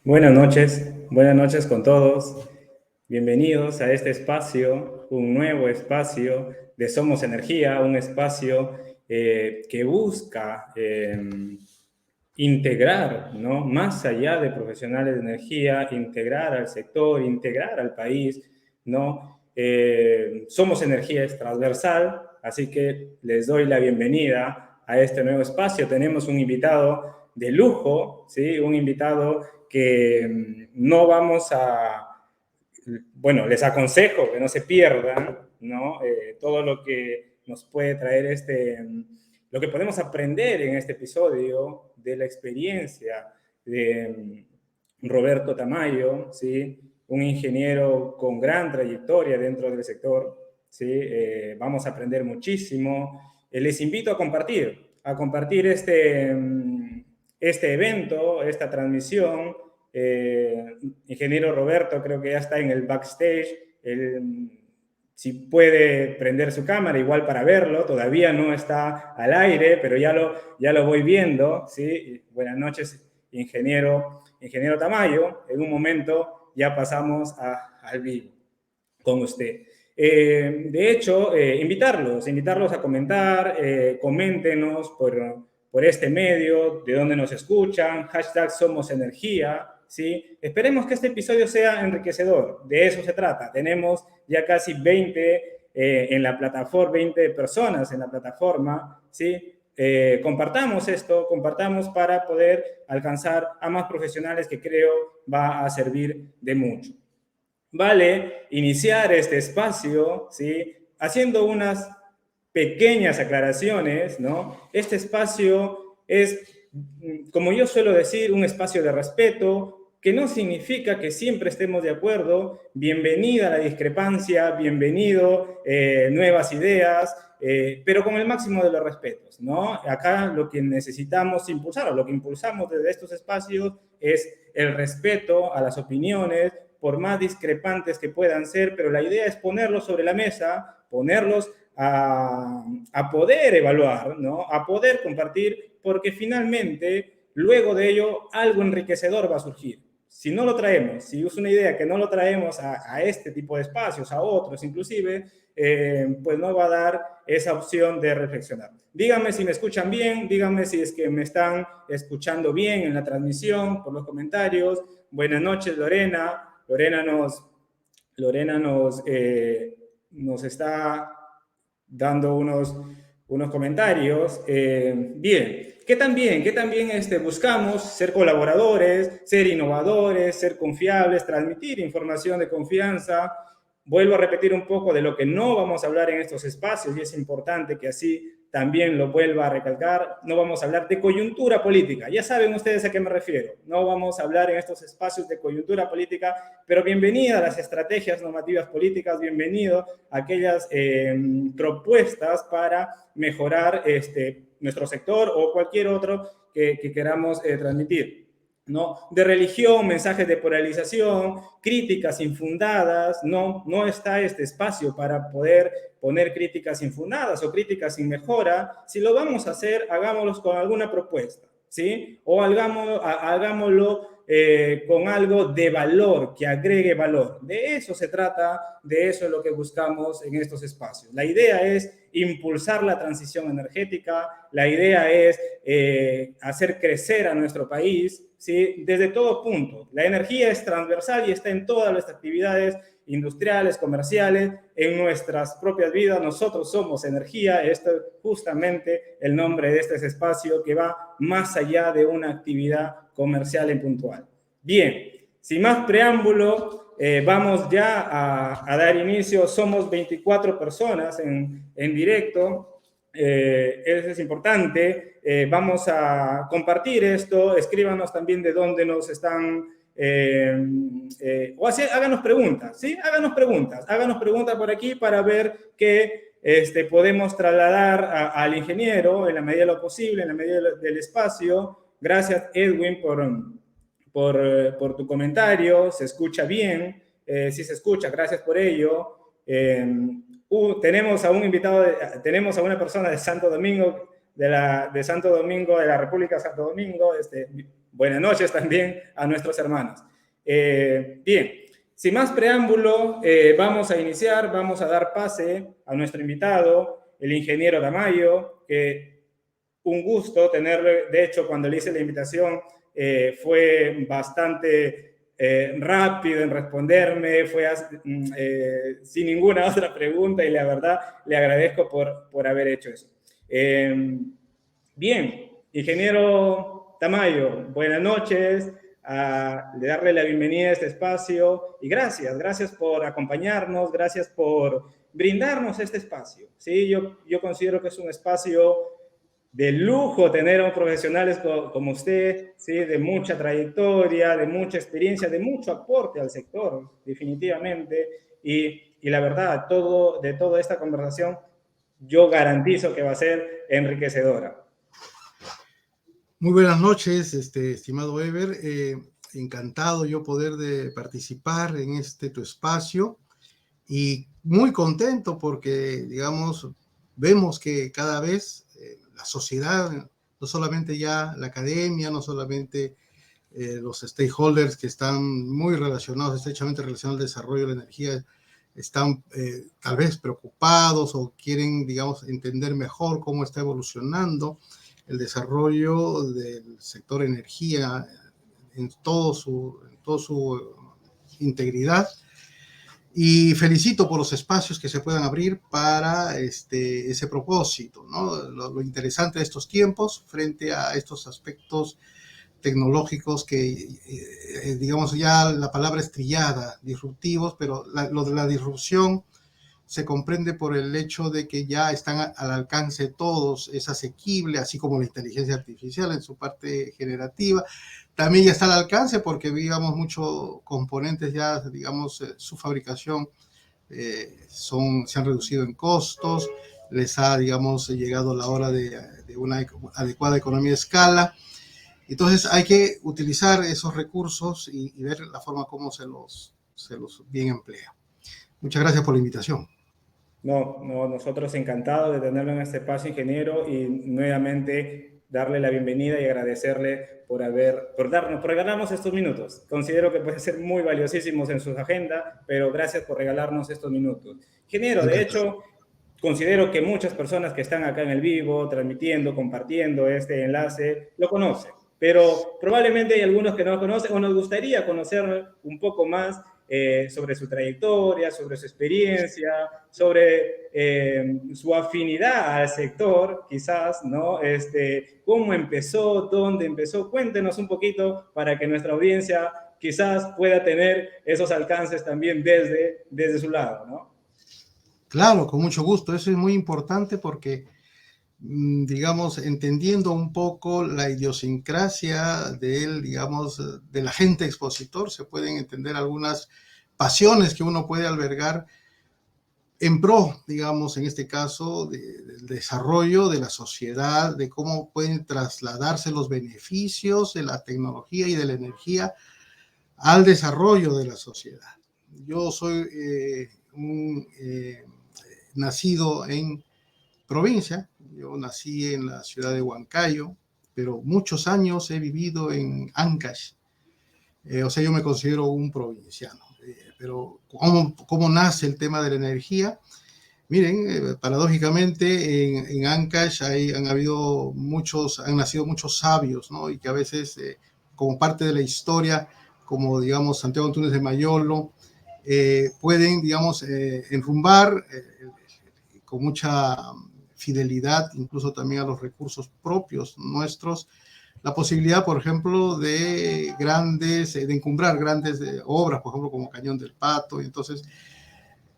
Buenas noches con todos. Bienvenidos a este espacio, un nuevo espacio de Somos Energía, un espacio que busca integrar, ¿no? Más allá de profesionales de energía, integrar al sector, integrar al país, ¿no? Somos Energía es transversal, así que les doy la bienvenida a este nuevo espacio. Tenemos un invitado de lujo, ¿sí? Un invitado que no vamos a, bueno, les aconsejo que no se pierdan, ¿no? Todo lo que nos puede traer lo que podemos aprender en este episodio de la experiencia de Roberto Tamayo, ¿sí? Un ingeniero con gran trayectoria dentro del sector, ¿sí? Vamos a aprender muchísimo. Les invito a compartir este evento, esta transmisión. Ingeniero Roberto creo que ya está en el backstage. Si puede prender su cámara, igual para verlo, todavía no está al aire, pero ya lo voy viendo, ¿sí? Buenas noches, ingeniero Tamayo. En un momento ya pasamos al vivo con usted. De hecho, invitarlos a comentar, coméntenos por este medio, de dónde nos escuchan, hashtag Somos Energía, ¿sí? Esperemos que este episodio sea enriquecedor, de eso se trata. Tenemos ya casi 20 en la plataforma, 20 personas en la plataforma, ¿sí? Compartamos esto, compartamos para poder alcanzar a más profesionales que creo va a servir de mucho. Vale iniciar este espacio, ¿sí? Haciendo unas pequeñas aclaraciones, ¿no? Este espacio es, como yo suelo decir, un espacio de respeto, que no significa que siempre estemos de acuerdo. Bienvenida a la discrepancia, bienvenido nuevas ideas, pero con el máximo de los respetos, ¿no? Acá lo que necesitamos impulsar, o lo que impulsamos desde estos espacios, es el respeto a las opiniones, por más discrepantes que puedan ser, pero la idea es ponerlos sobre la mesa, ponerlos a poder evaluar, ¿no? A poder compartir, porque finalmente, luego de ello, algo enriquecedor va a surgir. Si no lo traemos, si es una idea que no lo traemos a este tipo de espacios, a otros inclusive, pues no va a dar esa opción de reflexionar. Díganme si me escuchan bien, díganme si es que me están escuchando bien en la transmisión, por los comentarios. Buenas noches, Lorena. Lorena nos está dando unos comentarios. Bien, ¿qué también buscamos? Ser colaboradores, ser innovadores, ser confiables, transmitir información de confianza. Vuelvo a repetir un poco de lo que no vamos a hablar en estos espacios y es importante que así también lo vuelva a recalcar. No vamos a hablar de coyuntura política. Ya saben ustedes a qué me refiero. No vamos a hablar en estos espacios de coyuntura política, pero bienvenida a las estrategias normativas políticas, bienvenido a aquellas propuestas para mejorar nuestro sector o cualquier otro que queramos transmitir. ¿No? De religión, mensajes de polarización, críticas infundadas, no está este espacio para poder poner críticas infundadas o críticas sin mejora. Si lo vamos a hacer, hagámoslo con alguna propuesta, ¿sí? O hagámoslo con algo de valor, que agregue valor. De eso se trata, de eso es lo que buscamos en estos espacios. La idea es impulsar la transición energética, la idea es hacer crecer a nuestro país, ¿sí? Desde todo punto. La energía es transversal y está en todas nuestras actividades industriales, comerciales, en nuestras propias vidas. Nosotros somos energía. Esto es justamente el nombre de este espacio que va más allá de una actividad comercial en puntual. Bien, sin más preámbulo, vamos ya a dar inicio. Somos 24 personas en directo. Eso es importante. Vamos a compartir esto. Escríbanos también de dónde nos están háganos preguntas, ¿sí? Háganos preguntas por aquí para ver qué podemos trasladar al ingeniero en la medida de lo posible, en la medida del espacio. Gracias, Edwin, por tu comentario. Se escucha bien, sí se escucha, gracias por ello. Tenemos a un invitado, tenemos a una persona de Santo Domingo. de Santo Domingo, de la República de Santo Domingo. Buenas noches también a nuestros hermanos. Bien, sin más preámbulo, vamos a iniciar, vamos a dar pase a nuestro invitado, el ingeniero Tamayo, que un gusto tenerlo. De hecho, cuando le hice la invitación, fue bastante rápido en responderme, fue sin ninguna otra pregunta, y la verdad le agradezco por haber hecho eso. Bien, ingeniero Tamayo, buenas noches. De darle la bienvenida a este espacio y gracias por acompañarnos, gracias por brindarnos este espacio. ¿Sí? Yo considero que es un espacio de lujo tener a profesionales como usted, ¿sí? De mucha trayectoria, de mucha experiencia, de mucho aporte al sector, definitivamente. Y la verdad, de toda esta conversación, yo garantizo que va a ser enriquecedora. Muy buenas noches, estimado Ever. Encantado yo poder de participar en tu espacio y muy contento porque, digamos, vemos que cada vez la sociedad, no solamente ya la academia, no solamente los stakeholders que están muy relacionados, estrechamente relacionados al desarrollo de la energía, están tal vez preocupados o quieren, digamos, entender mejor cómo está evolucionando el desarrollo del sector energía en todo su integridad. Y felicito por los espacios que se puedan abrir para ese propósito, ¿no? Lo interesante de estos tiempos frente a estos aspectos tecnológicos que, digamos, ya la palabra es trillada, disruptivos, pero lo de la disrupción se comprende por el hecho de que ya están al alcance de todos, es asequible, así como la inteligencia artificial en su parte generativa. También ya está al alcance porque, digamos, muchos componentes ya, digamos, su fabricación se han reducido en costos, les ha, digamos, llegado la hora de una adecuada economía de escala. Entonces hay que utilizar esos recursos y ver la forma como se los bien emplea. Muchas gracias por la invitación. No, nosotros encantados de tenerlo en este espacio, ingeniero, y nuevamente darle la bienvenida y agradecerle por regalarnos estos minutos. Considero que pueden ser muy valiosísimos en sus agendas, pero gracias por regalarnos estos minutos. Ingeniero, de hecho, considero que muchas personas que están acá en el vivo, transmitiendo, compartiendo este enlace, lo conocen, pero probablemente hay algunos que no lo conocen o nos gustaría conocer un poco más sobre su trayectoria, sobre su experiencia, sobre su afinidad al sector, quizás, ¿no? ¿Cómo empezó? ¿Dónde empezó? Cuéntenos un poquito para que nuestra audiencia quizás pueda tener esos alcances también desde su lado, ¿no? Claro, con mucho gusto. Eso es muy importante porque, digamos, entendiendo un poco la idiosincrasia del agente expositor, se pueden entender algunas pasiones que uno puede albergar en pro, digamos, en este caso, del desarrollo de la sociedad, de cómo pueden trasladarse los beneficios de la tecnología y de la energía al desarrollo de la sociedad. Yo soy nacido en provincia, yo nací en la ciudad de Huancayo, pero muchos años he vivido en Ancash. O sea, yo me considero un provinciano. Pero ¿cómo nace el tema de la energía? Miren, paradójicamente en Ancash han nacido muchos sabios, ¿no? Y que a veces, como parte de la historia, como digamos Santiago Antúnez de Mayolo, pueden, digamos, enrumbar con mucha fidelidad, incluso también a los recursos propios nuestros, la posibilidad, por ejemplo, de encumbrar grandes obras, por ejemplo, como Cañón del Pato. Y entonces,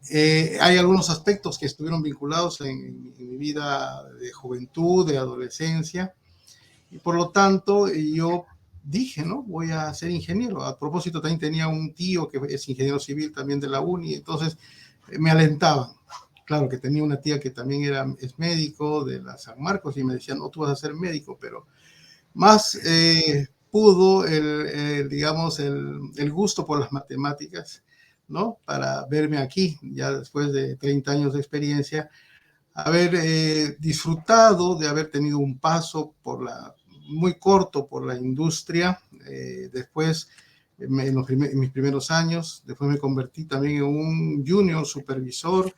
hay algunos aspectos que estuvieron vinculados en mi vida de juventud, de adolescencia, y por lo tanto, yo dije, ¿no? Voy a ser ingeniero. A propósito, también tenía un tío que es ingeniero civil también de la uni, entonces me alentaban. Claro que tenía una tía que también es médico de la San Marcos y me decía, no, tú vas a ser médico, pero más pudo digamos, el gusto por las matemáticas, ¿no? Para verme aquí, ya después de 30 años de experiencia, haber disfrutado de haber tenido un paso muy corto por la industria. Después, en mis primeros años, después me convertí también en un junior supervisor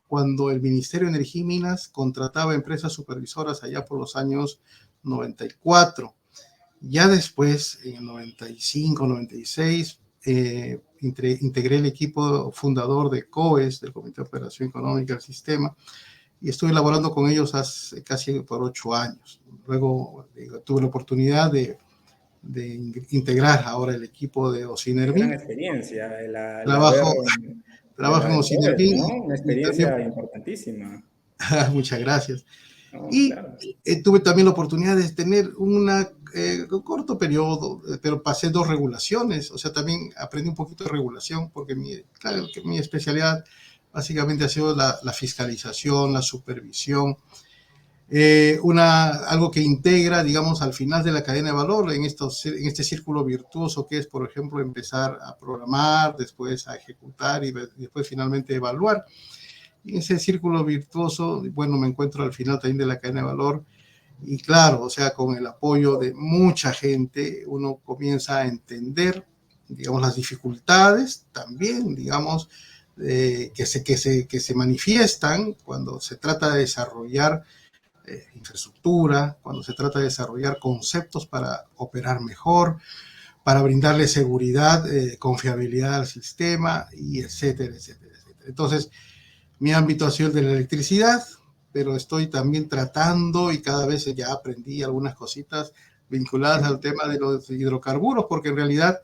cuando el Ministerio de Energía y Minas contrataba empresas supervisoras allá por los años 94. Ya después, en el 95, 96, integré el equipo fundador de COES, del Comité de Operación Económica del Sistema, y estuve elaborando con ellos hace casi por 8 años. Luego tuve la oportunidad de integrar ahora el equipo de Gran Ocinervin. experiencia el haber Trabajo en COES, Ocinervin ¿no? Una y también, experiencia importantísima. muchas gracias. No, Y claro. tuve también la oportunidad de tener un corto periodo, pero pasé 2 regulaciones, o sea, también aprendí un poquito de regulación, porque claro, que mi especialidad básicamente ha sido la fiscalización, la supervisión, algo que integra, digamos, al final de la cadena de valor en este círculo virtuoso que es, por ejemplo, empezar a programar, después a ejecutar y después finalmente evaluar. Y ese círculo virtuoso, bueno, me encuentro al final también de la cadena de valor. Y claro, o sea, con el apoyo de mucha gente, uno comienza a entender, digamos, las dificultades también, digamos, que se manifiestan cuando se trata de desarrollar infraestructura, cuando se trata de desarrollar conceptos para operar mejor, para brindarle seguridad, confiabilidad al sistema, y etcétera, etcétera, etcétera. Entonces, mi ámbito ha sido el de la electricidad, pero estoy también tratando y cada vez ya aprendí algunas cositas vinculadas al tema de los hidrocarburos, porque en realidad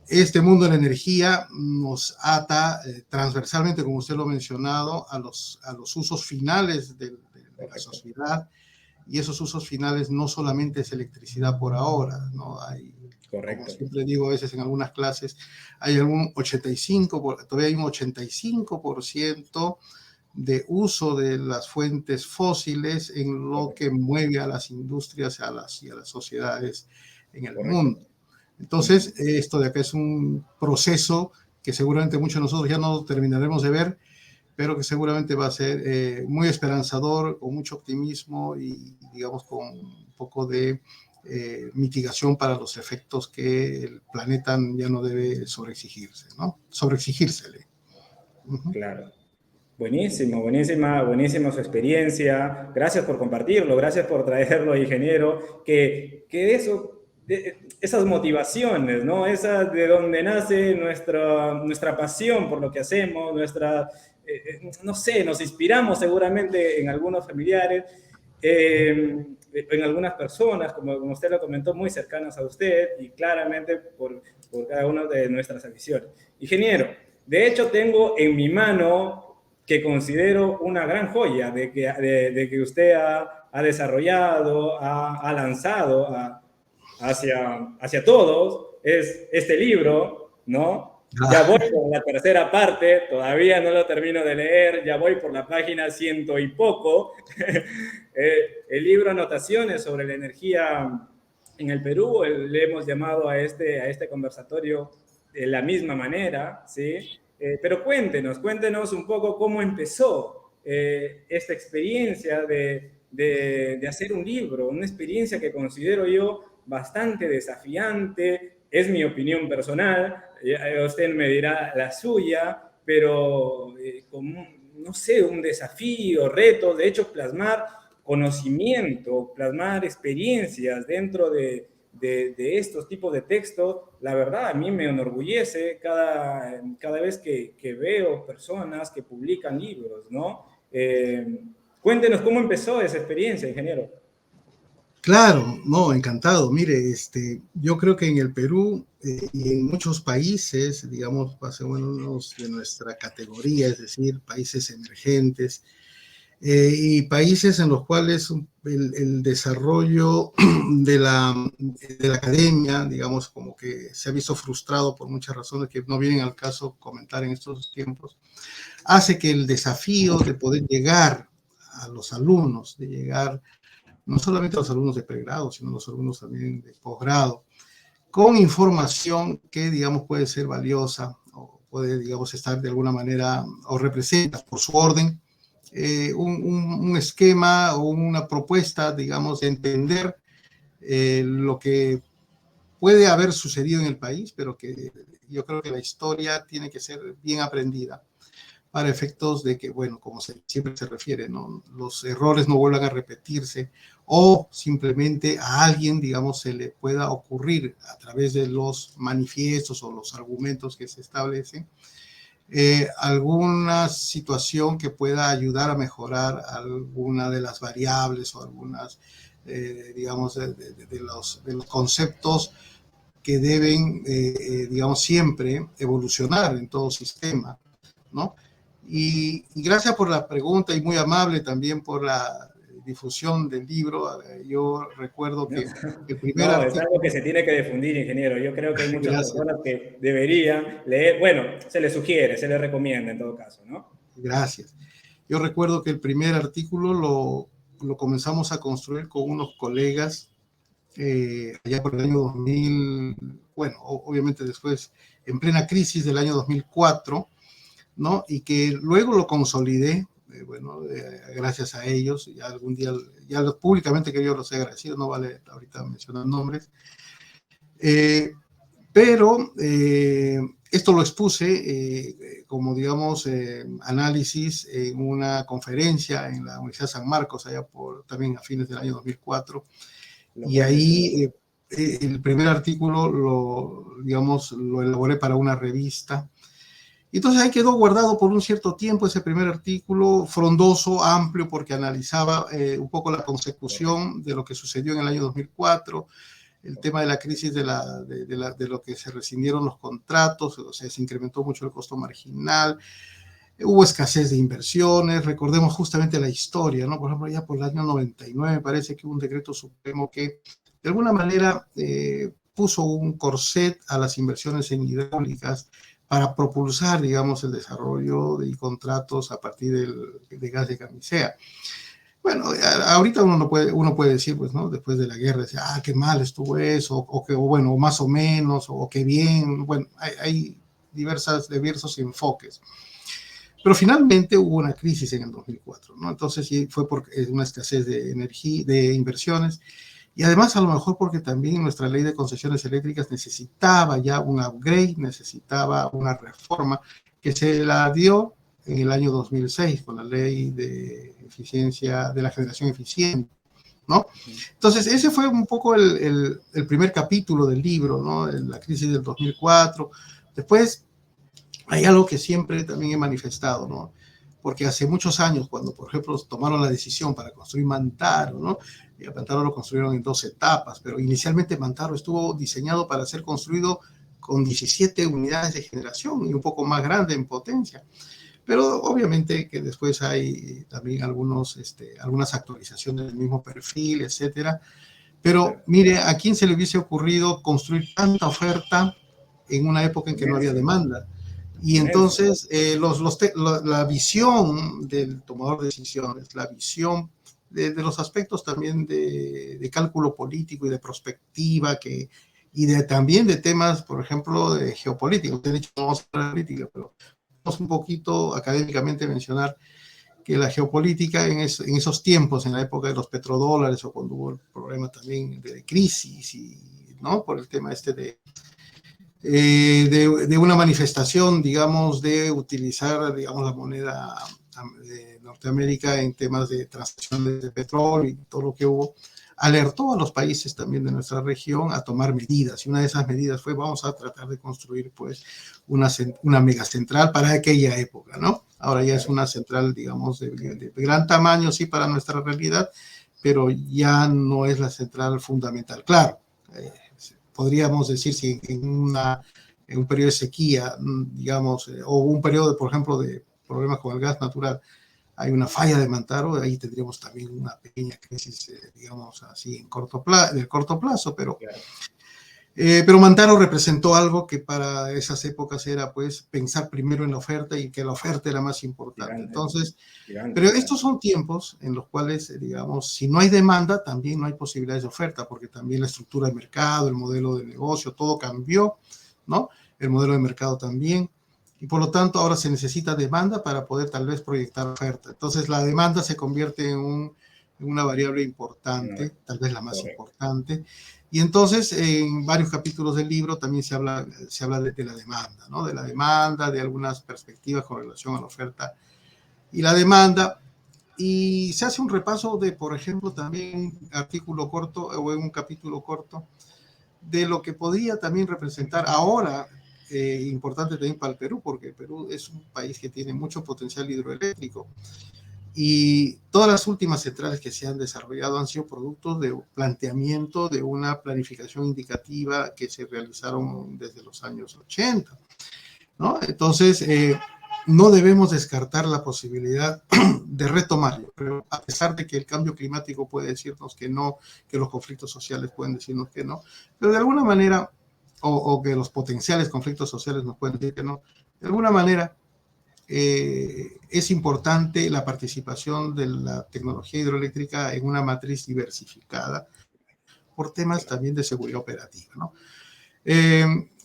este mundo de la energía nos ata transversalmente, como usted lo ha mencionado, a los usos finales de la sociedad, y esos usos finales no solamente es electricidad por ahora, ¿no? Hay, como Correcto. siempre digo a veces en algunas clases, hay algún 85, todavía hay un 85% de uso de las fuentes fósiles en lo que mueve a las industrias y a las sociedades en el Correcto. mundo. Entonces, esto de acá es un proceso que seguramente muchos de nosotros ya no terminaremos de ver, pero que seguramente va a ser muy esperanzador, con mucho optimismo y, digamos, con un poco de mitigación para los efectos que el planeta ya no debe sobreexigirse, ¿no? Sobreexigírsele. Claro. Buenísimo, buenísima su experiencia. Gracias por compartirlo, gracias por traerlo, ingeniero. Que esas motivaciones, ¿no? Esas de donde nace nuestra pasión por lo que hacemos, no sé, nos inspiramos seguramente en algunos familiares, en algunas personas, como usted lo comentó, muy cercanas a usted y claramente por cada una de nuestras aficiones. Ingeniero, de hecho tengo en mi mano que considero una gran joya de que usted ha desarrollado, ha lanzado hacia todos, es este libro, ¿no? Ya voy por la tercera parte, todavía no lo termino de leer, ya voy por la página 100 y poco. El libro Anotaciones sobre la energía en el Perú, le hemos llamado a este conversatorio de la misma manera, ¿sí? Pero cuéntenos un poco cómo empezó esta experiencia de hacer un libro, una experiencia que considero yo bastante desafiante, es mi opinión personal, usted me dirá la suya, pero como, no sé, un desafío, reto, de hecho plasmar conocimiento, plasmar experiencias dentro de estos tipos de textos, la verdad a mí me enorgullece cada vez que veo personas que publican libros, ¿no? Cuéntenos cómo empezó esa experiencia, ingeniero. Claro, no, encantado. Mire, yo creo que en el Perú y en muchos países, digamos, más o menos de nuestra categoría, es decir, países emergentes, y países en los cuales el desarrollo de la academia, digamos, como que se ha visto frustrado por muchas razones que no vienen al caso comentar en estos tiempos, hace que el desafío de poder llegar a los alumnos, de llegar no solamente a los alumnos de pregrado, sino a los alumnos también de posgrado, con información que, digamos, puede ser valiosa o puede, digamos, estar de alguna manera o representa por su orden un esquema o una propuesta, digamos, de entender lo que puede haber sucedido en el país, pero que yo creo que la historia tiene que ser bien aprendida para efectos de que, bueno, como siempre se refiere, ¿no? Los errores no vuelvan a repetirse o simplemente a alguien, digamos, se le pueda ocurrir a través de los manifiestos o los argumentos que se establecen alguna situación que pueda ayudar a mejorar alguna de las variables o algunas, digamos, de los conceptos que deben, digamos, siempre evolucionar en todo sistema, ¿no? Y gracias por la pregunta y muy amable también por la difusión del libro. Yo recuerdo que el primer No, es algo artículo... que se tiene que difundir, ingeniero. Yo creo que hay muchas Gracias, personas que deberían leer, bueno, se les sugiere, se les recomienda en todo caso, ¿no? gracias. Yo recuerdo que el primer artículo lo comenzamos a construir con unos colegas allá por el año 2000, bueno, obviamente después, en plena crisis del año 2004, ¿no? Y que luego lo consolidé, bueno, gracias a ellos, ya algún día, ya públicamente que yo los he agradecido, no vale ahorita mencionar nombres, eh, pero esto lo expuse como, digamos, análisis en una conferencia en la Universidad de San Marcos, allá por también a fines del año 2004, Los y buenos. ahí el primer artículo digamos, lo elaboré para una revista. Y entonces ahí quedó guardado por un cierto tiempo ese primer artículo, frondoso, amplio, porque analizaba un poco la consecución de lo que sucedió en el año 2004, el tema de la crisis de lo que se rescindieron los contratos, o sea, se incrementó mucho el costo marginal, hubo escasez de inversiones, recordemos justamente la historia, ¿no? Por ejemplo, ya por el año 99 me parece que hubo un decreto supremo que de alguna manera puso un corset a las inversiones en hidráulicas para propulsar, digamos, el desarrollo de contratos a partir de gas de camisea. Bueno, ahorita uno puede decir, pues, ¿no? Después de la guerra, decir, ah, qué mal estuvo eso, o bueno, más o menos, o qué bien. Bueno, hay diversos enfoques. Pero finalmente hubo una crisis en el 2004, ¿no? Entonces sí, fue por una escasez de energía, de inversiones, y además a lo mejor porque también nuestra ley de concesiones eléctricas necesitaba ya un upgrade, necesitaba una reforma que se la dio en el año 2006 con la ley de eficiencia de la generación eficiente, ¿no? Entonces ese fue un poco el primer capítulo del libro, ¿no? La crisis del 2004. Después hay algo que siempre también he manifestado, ¿no? Porque hace muchos años, cuando, por ejemplo, tomaron la decisión para construir Mantaro, ¿no? Y a Mantaro lo construyeron en 2 etapas, pero inicialmente Mantaro estuvo diseñado para ser construido con 17 unidades de generación y un poco más grande en potencia. Pero obviamente que después hay también algunas actualizaciones del mismo perfil, etcétera. Pero mire, ¿a quién se le hubiese ocurrido construir tanta oferta en una época en que no había demanda? Y entonces la visión del tomador de decisiones, la visión de los aspectos también de cálculo político y de prospectiva, también de temas, por ejemplo, de geopolítica. Usted ha dicho no vamos a hablar de política, pero vamos un poquito académicamente mencionar que la geopolítica en esos tiempos, en la época de los petrodólares o cuando hubo el problema también de crisis, ¿no? Por el tema de una manifestación, digamos, de utilizar, digamos, la moneda de Norteamérica en temas de transacciones de petróleo y todo lo que hubo, alertó a los países también de nuestra región a tomar medidas. Y una de esas medidas fue, vamos a tratar de construir, pues, una megacentral para aquella época, ¿no? Ahora ya es una central, digamos, de gran tamaño, sí, para nuestra realidad, pero ya no es la central fundamental. Claro, podríamos decir si en un periodo de sequía, digamos, o un periodo, por ejemplo, de problemas con el gas natural, hay una falla de Mantaro, ahí tendríamos también una pequeña crisis, digamos así, del corto plazo, pero Mantaro representó algo que para esas épocas era, pues, pensar primero en la oferta y que la oferta era más importante. Entonces, pero estos son tiempos en los cuales, digamos, si no hay demanda, también no hay posibilidades de oferta, porque también la estructura de mercado, el modelo de negocio, todo cambió, ¿no? El modelo de mercado también. y por lo tanto ahora se necesita demanda para poder tal vez proyectar oferta. Entonces la demanda se convierte en una variable importante, tal vez la más importante. Y entonces en varios capítulos del libro también se habla de la demanda, ¿no? De la demanda, de algunas perspectivas con relación a la oferta y la demanda. Y se hace un repaso de, por ejemplo, también un artículo corto o un capítulo corto de lo que podría también representar ahora, importante también para el Perú, porque el Perú es un país que tiene mucho potencial hidroeléctrico. Y todas las últimas centrales que se han desarrollado han sido productos de planteamiento de una planificación indicativa que se realizaron desde los años 80, ¿no? Entonces, no debemos descartar la posibilidad de retomarlo, pero a pesar de que el cambio climático puede decirnos que no, que los conflictos sociales pueden decirnos que no, pero de alguna manera, o que los potenciales conflictos sociales nos pueden decir que no, de alguna manera, es importante la participación de la tecnología hidroeléctrica en una matriz diversificada por temas también de seguridad operativa, ¿no?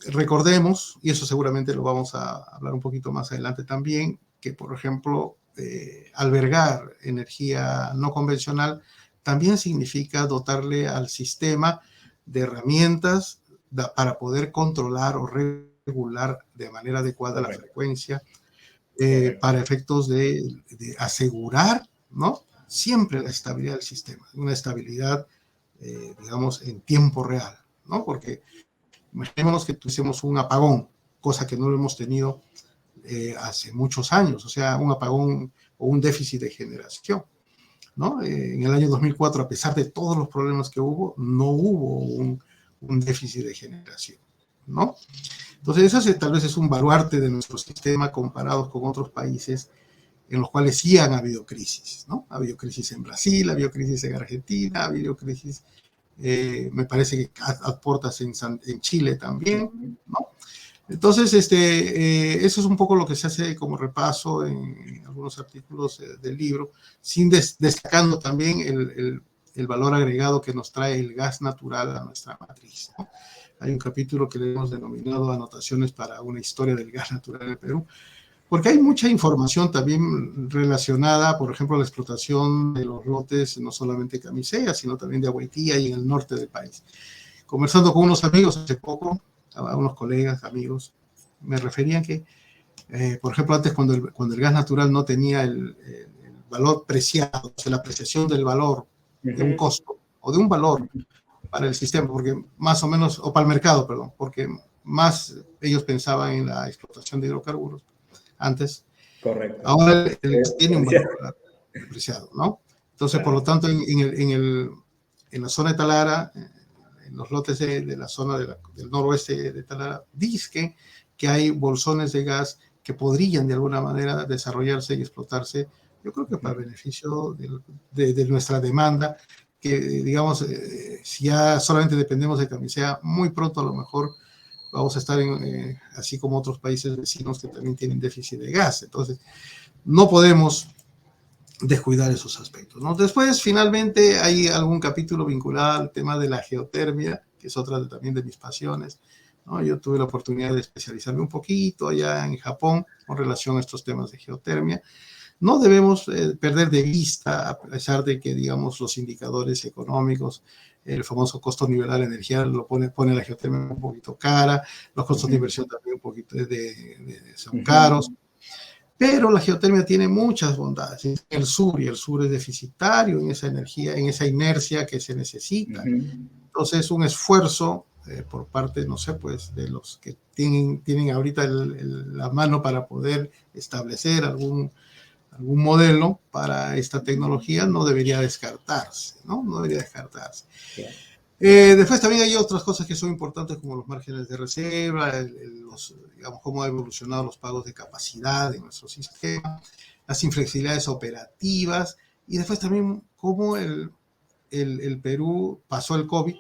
Recordemos, y eso seguramente lo vamos a hablar un poquito más adelante también, que por ejemplo, albergar energía no convencional también significa dotarle al sistema de herramientas para poder controlar o regular de manera adecuada la frecuencia, para efectos de asegurar, ¿no? Siempre la estabilidad del sistema, una estabilidad, digamos, en tiempo real, ¿no? Porque imaginémonos que tuviésemos un apagón, cosa que no lo hemos tenido hace muchos años, o sea, un apagón o un déficit de generación, ¿no? En el año 2004, a pesar de todos los problemas que hubo, no hubo un déficit de generación, ¿no? Entonces, eso tal vez es un baluarte de nuestro sistema comparados con otros países en los cuales sí han habido crisis, ¿no? Ha habido crisis en Brasil, ha habido crisis en Argentina, ha habido crisis, me parece que aportas en Chile también, ¿no? Entonces, eso es un poco lo que se hace como repaso en algunos artículos del libro, sin destacando también el valor agregado que nos trae el gas natural a nuestra matriz, ¿no? Hay un capítulo que le hemos denominado Anotaciones para una historia del gas natural en el Perú, porque hay mucha información también relacionada, por ejemplo, a la explotación de los lotes, no solamente Camisea, sino también de Agüitía y en el norte del país. Conversando con unos amigos hace poco, a unos colegas, amigos, me referían que, por ejemplo, antes cuando el gas natural no tenía el valor preciado, o sea, la apreciación del valor de un costo o de un valor para el sistema, porque más o menos, o para el mercado, perdón, porque más ellos pensaban en la explotación de hidrocarburos antes. Correcto. Ahora el gas tiene un valor apreciado, ¿no? Entonces, por lo tanto, en la zona de Talara, en los lotes de la zona del noroeste de Talara, dice que hay bolsones de gas que podrían de alguna manera desarrollarse y explotarse, yo creo que para beneficio de nuestra demanda, que digamos, si ya solamente dependemos de Camisea, muy pronto a lo mejor vamos a estar así como otros países vecinos que también tienen déficit de gas. Entonces, no podemos descuidar esos aspectos, ¿no? Después, finalmente, hay algún capítulo vinculado al tema de la geotermia, que es otra también de mis pasiones, ¿no? Yo tuve la oportunidad de especializarme un poquito allá en Japón con relación a estos temas de geotermia. No debemos perder de vista, a pesar de que, digamos, los indicadores económicos, el famoso costo nivelar de energía lo pone la geotermia un poquito cara, los costos de inversión también un poquito son caros, pero la geotermia tiene muchas bondades en el sur, y el sur es deficitario en esa energía, en esa inercia que se necesita. Entonces, un esfuerzo por parte, no sé, pues, de los que tienen ahorita la mano para poder establecer algún modelo para esta tecnología no debería descartarse, ¿no? No debería descartarse. Después también hay otras cosas que son importantes como los márgenes de reserva, digamos, cómo han evolucionado los pagos de capacidad en nuestro sistema, las inflexibilidades operativas, y después también cómo el Perú pasó el COVID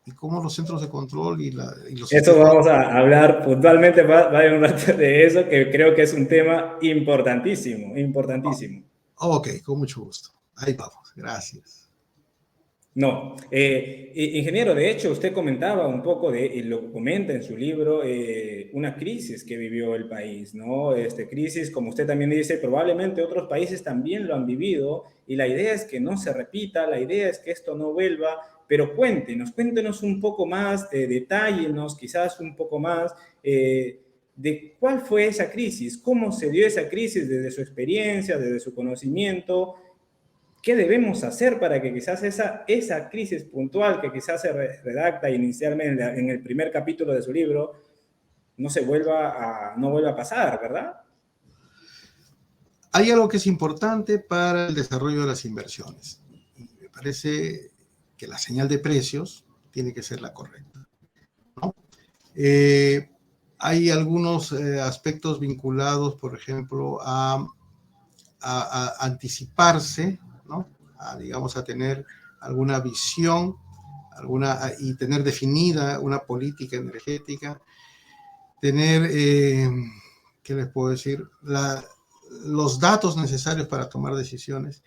y cómo los centros de control y los Eso sistemas... vamos a hablar puntualmente, va a haber un rato de eso, que creo que es un tema importantísimo, importantísimo. Ok, con mucho gusto. Ahí vamos, gracias. No. Ingeniero, de hecho, usted comentaba un poco y lo comenta en su libro, una crisis que vivió el país, ¿no? Crisis, como usted también dice, probablemente otros países también lo han vivido y la idea es que no se repita, la idea es que esto no vuelva, pero cuéntenos un poco más, detállenos quizás un poco más de cuál fue esa crisis, cómo se dio esa crisis desde su experiencia, desde su conocimiento. ¿Qué debemos hacer para que quizás esa crisis puntual que quizás se redacta inicialmente en el primer capítulo de su libro no vuelva a pasar, ¿verdad? Hay algo que es importante para el desarrollo de las inversiones. Me parece que la señal de precios tiene que ser la correcta, ¿no? Hay algunos aspectos vinculados, por ejemplo, a anticiparse, ¿no? Digamos, a tener alguna visión, y tener definida una política energética, tener, ¿qué les puedo decir? Los datos necesarios para tomar decisiones.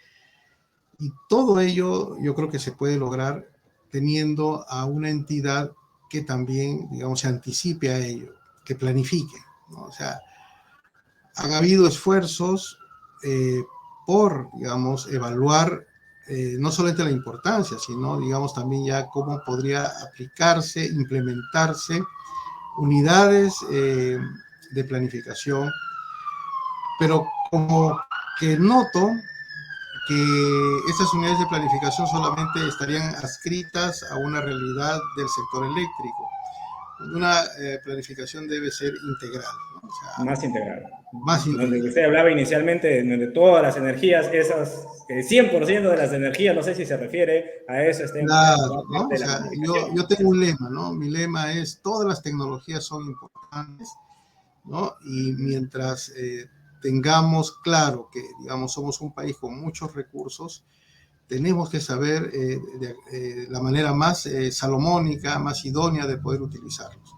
Y todo ello yo creo que se puede lograr teniendo a una entidad que también, digamos, se anticipe a ello, que planifique, ¿no? O sea, han habido esfuerzos por, digamos, evaluar no solamente la importancia, sino, digamos, también ya cómo podría aplicarse, implementarse unidades de planificación, pero como que noto que estas unidades de planificación solamente estarían adscritas a una realidad del sector eléctrico. Una planificación debe ser integral, ¿no? O sea, Más integral. más Donde integral. usted hablaba inicialmente, donde todas las energías, esas 100% de las energías, no sé si se refiere a eso, estén Claro, formando ¿no? parte O de la sea, planificación. yo tengo un lema, ¿no? Mi lema es, todas las tecnologías son importantes, ¿no? Y mientras tengamos claro que, digamos, somos un país con muchos recursos, tenemos que saber la manera más salomónica, más idónea de poder utilizarlos.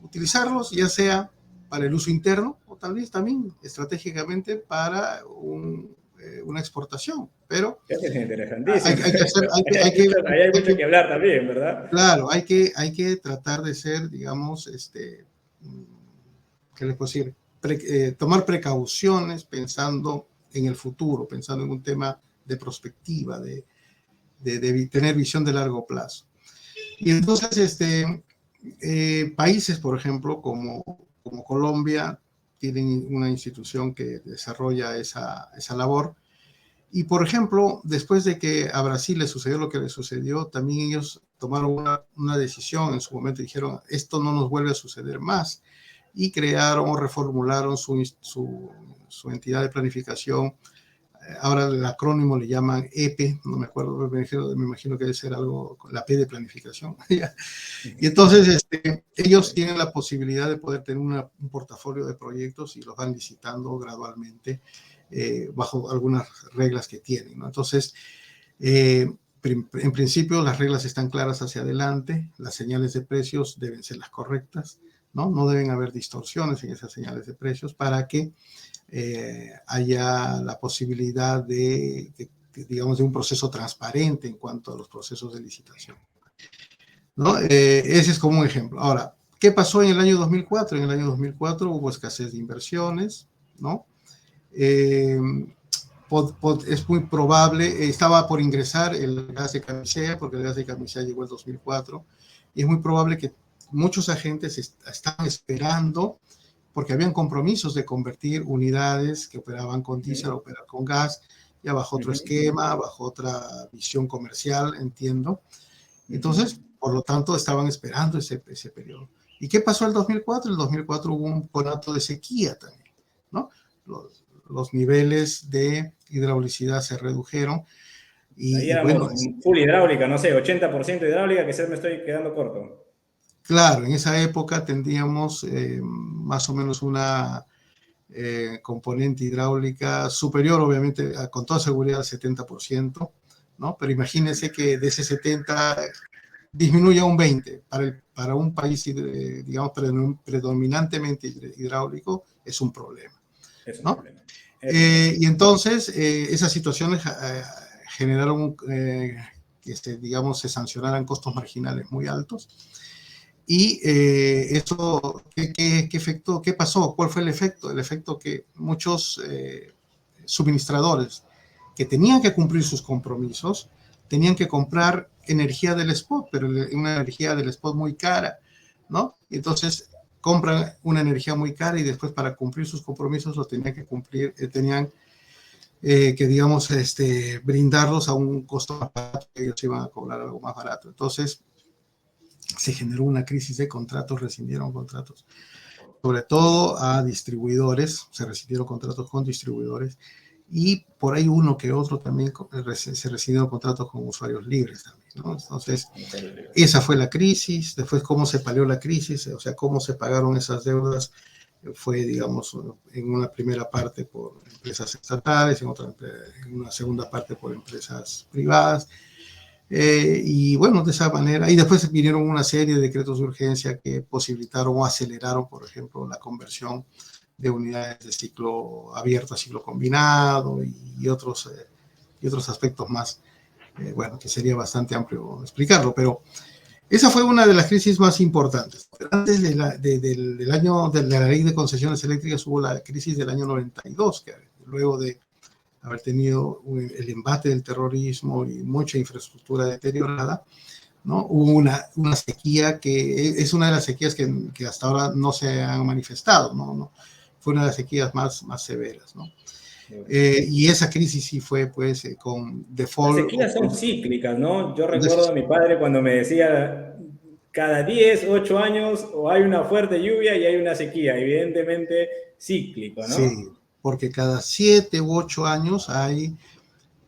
Utilizarlos ya sea para el uso interno o tal vez también estratégicamente para una exportación, pero Eso es interesantísimo. hay que hacer, Ahí hay mucho que hablar también, ¿verdad? claro, hay que tratar de ser, digamos, ¿qué les puedo decir? Tomar precauciones pensando en el futuro, pensando en un tema de perspectiva, de tener visión de largo plazo. Y entonces, países, por ejemplo, como Colombia, tienen una institución que desarrolla esa labor. Y, por ejemplo, después de que a Brasil le sucedió lo que le sucedió, también ellos tomaron una decisión en su momento, dijeron, esto no nos vuelve a suceder más. Y crearon o reformularon su entidad de planificación. Ahora el acrónimo le llaman EPE, no me acuerdo, me imagino que debe ser algo con la P de planificación. Y entonces ellos tienen la posibilidad de poder tener un portafolio de proyectos y los van licitando gradualmente bajo algunas reglas que tienen, ¿no? Entonces, en principio las reglas están claras hacia adelante, las señales de precios deben ser las correctas, ¿no? No deben haber distorsiones en esas señales de precios para que haya la posibilidad digamos, de un proceso transparente en cuanto a los procesos de licitación, ¿no? Ese es como un ejemplo. Ahora, ¿qué pasó en el año 2004? En el año 2004 hubo escasez de inversiones, ¿no? Es muy probable, estaba por ingresar el gas de camisea, porque el gas de camisea llegó en 2004, y es muy probable que muchos agentes están esperando, porque habían compromisos de convertir unidades que operaban con diésel a operar con gas, ya bajo otro esquema, bajo otra visión comercial, entiendo. Entonces, por lo tanto, estaban esperando ese periodo. ¿Y qué pasó en el 2004? En el 2004 hubo un conato de sequía también, ¿no? Los niveles de hidraulicidad se redujeron Ahí y bueno, éramos full hidráulica, no sé, 80% hidráulica, que se me estoy quedando corto. claro, en esa época tendríamos más o menos una componente hidráulica superior, obviamente, con toda seguridad al 70%, ¿no? Pero imagínense que de ese 70 disminuye a un 20. Para un país, digamos, predominantemente hidráulico, es un problema, Es un ¿no? problema. Es un problema. Y entonces esas situaciones generaron digamos, se sancionaran costos marginales muy altos. Y eso, ¿qué efecto? ¿Qué pasó? ¿Cuál fue el efecto? El efecto que muchos suministradores que tenían que cumplir sus compromisos tenían que comprar energía del spot, pero una energía del spot muy cara, ¿no? Entonces compran una energía muy cara y después para cumplir sus compromisos lo tenían que cumplir, tenían que, digamos, brindarlos a un costo más barato, que ellos iban a cobrar algo más barato. Entonces se generó una crisis de contratos, rescindieron contratos, sobre todo a distribuidores, se rescindieron contratos con distribuidores, y por ahí uno que otro también se rescindieron contratos con usuarios libres también, ¿no? Entonces, esa fue la crisis. Después, cómo se palió la crisis, o sea, cómo se pagaron esas deudas, fue, digamos, en una primera parte por empresas estatales, en una segunda parte por empresas privadas. Y bueno, de esa manera, y después vinieron una serie de decretos de urgencia que posibilitaron o aceleraron, por ejemplo, la conversión de unidades de ciclo abierto a ciclo combinado y otros aspectos más, bueno, que sería bastante amplio explicarlo, pero esa fue una de las crisis más importantes. Antes de la ley de concesiones eléctricas hubo la crisis del año 92, que luego de haber tenido el embate del terrorismo y mucha infraestructura deteriorada, ¿no? Hubo una sequía que es una de las sequías que hasta ahora no se han manifestado, ¿no? Fue una de las sequías más severas, ¿no? Y esa crisis sí fue, pues, con default. Las sequías son cíclicas, ¿no? Yo recuerdo a mi padre cuando me decía, cada 10, 8 años o hay una fuerte lluvia y hay una sequía, evidentemente cíclico, ¿no? Sí, porque cada 7 u 8 años hay,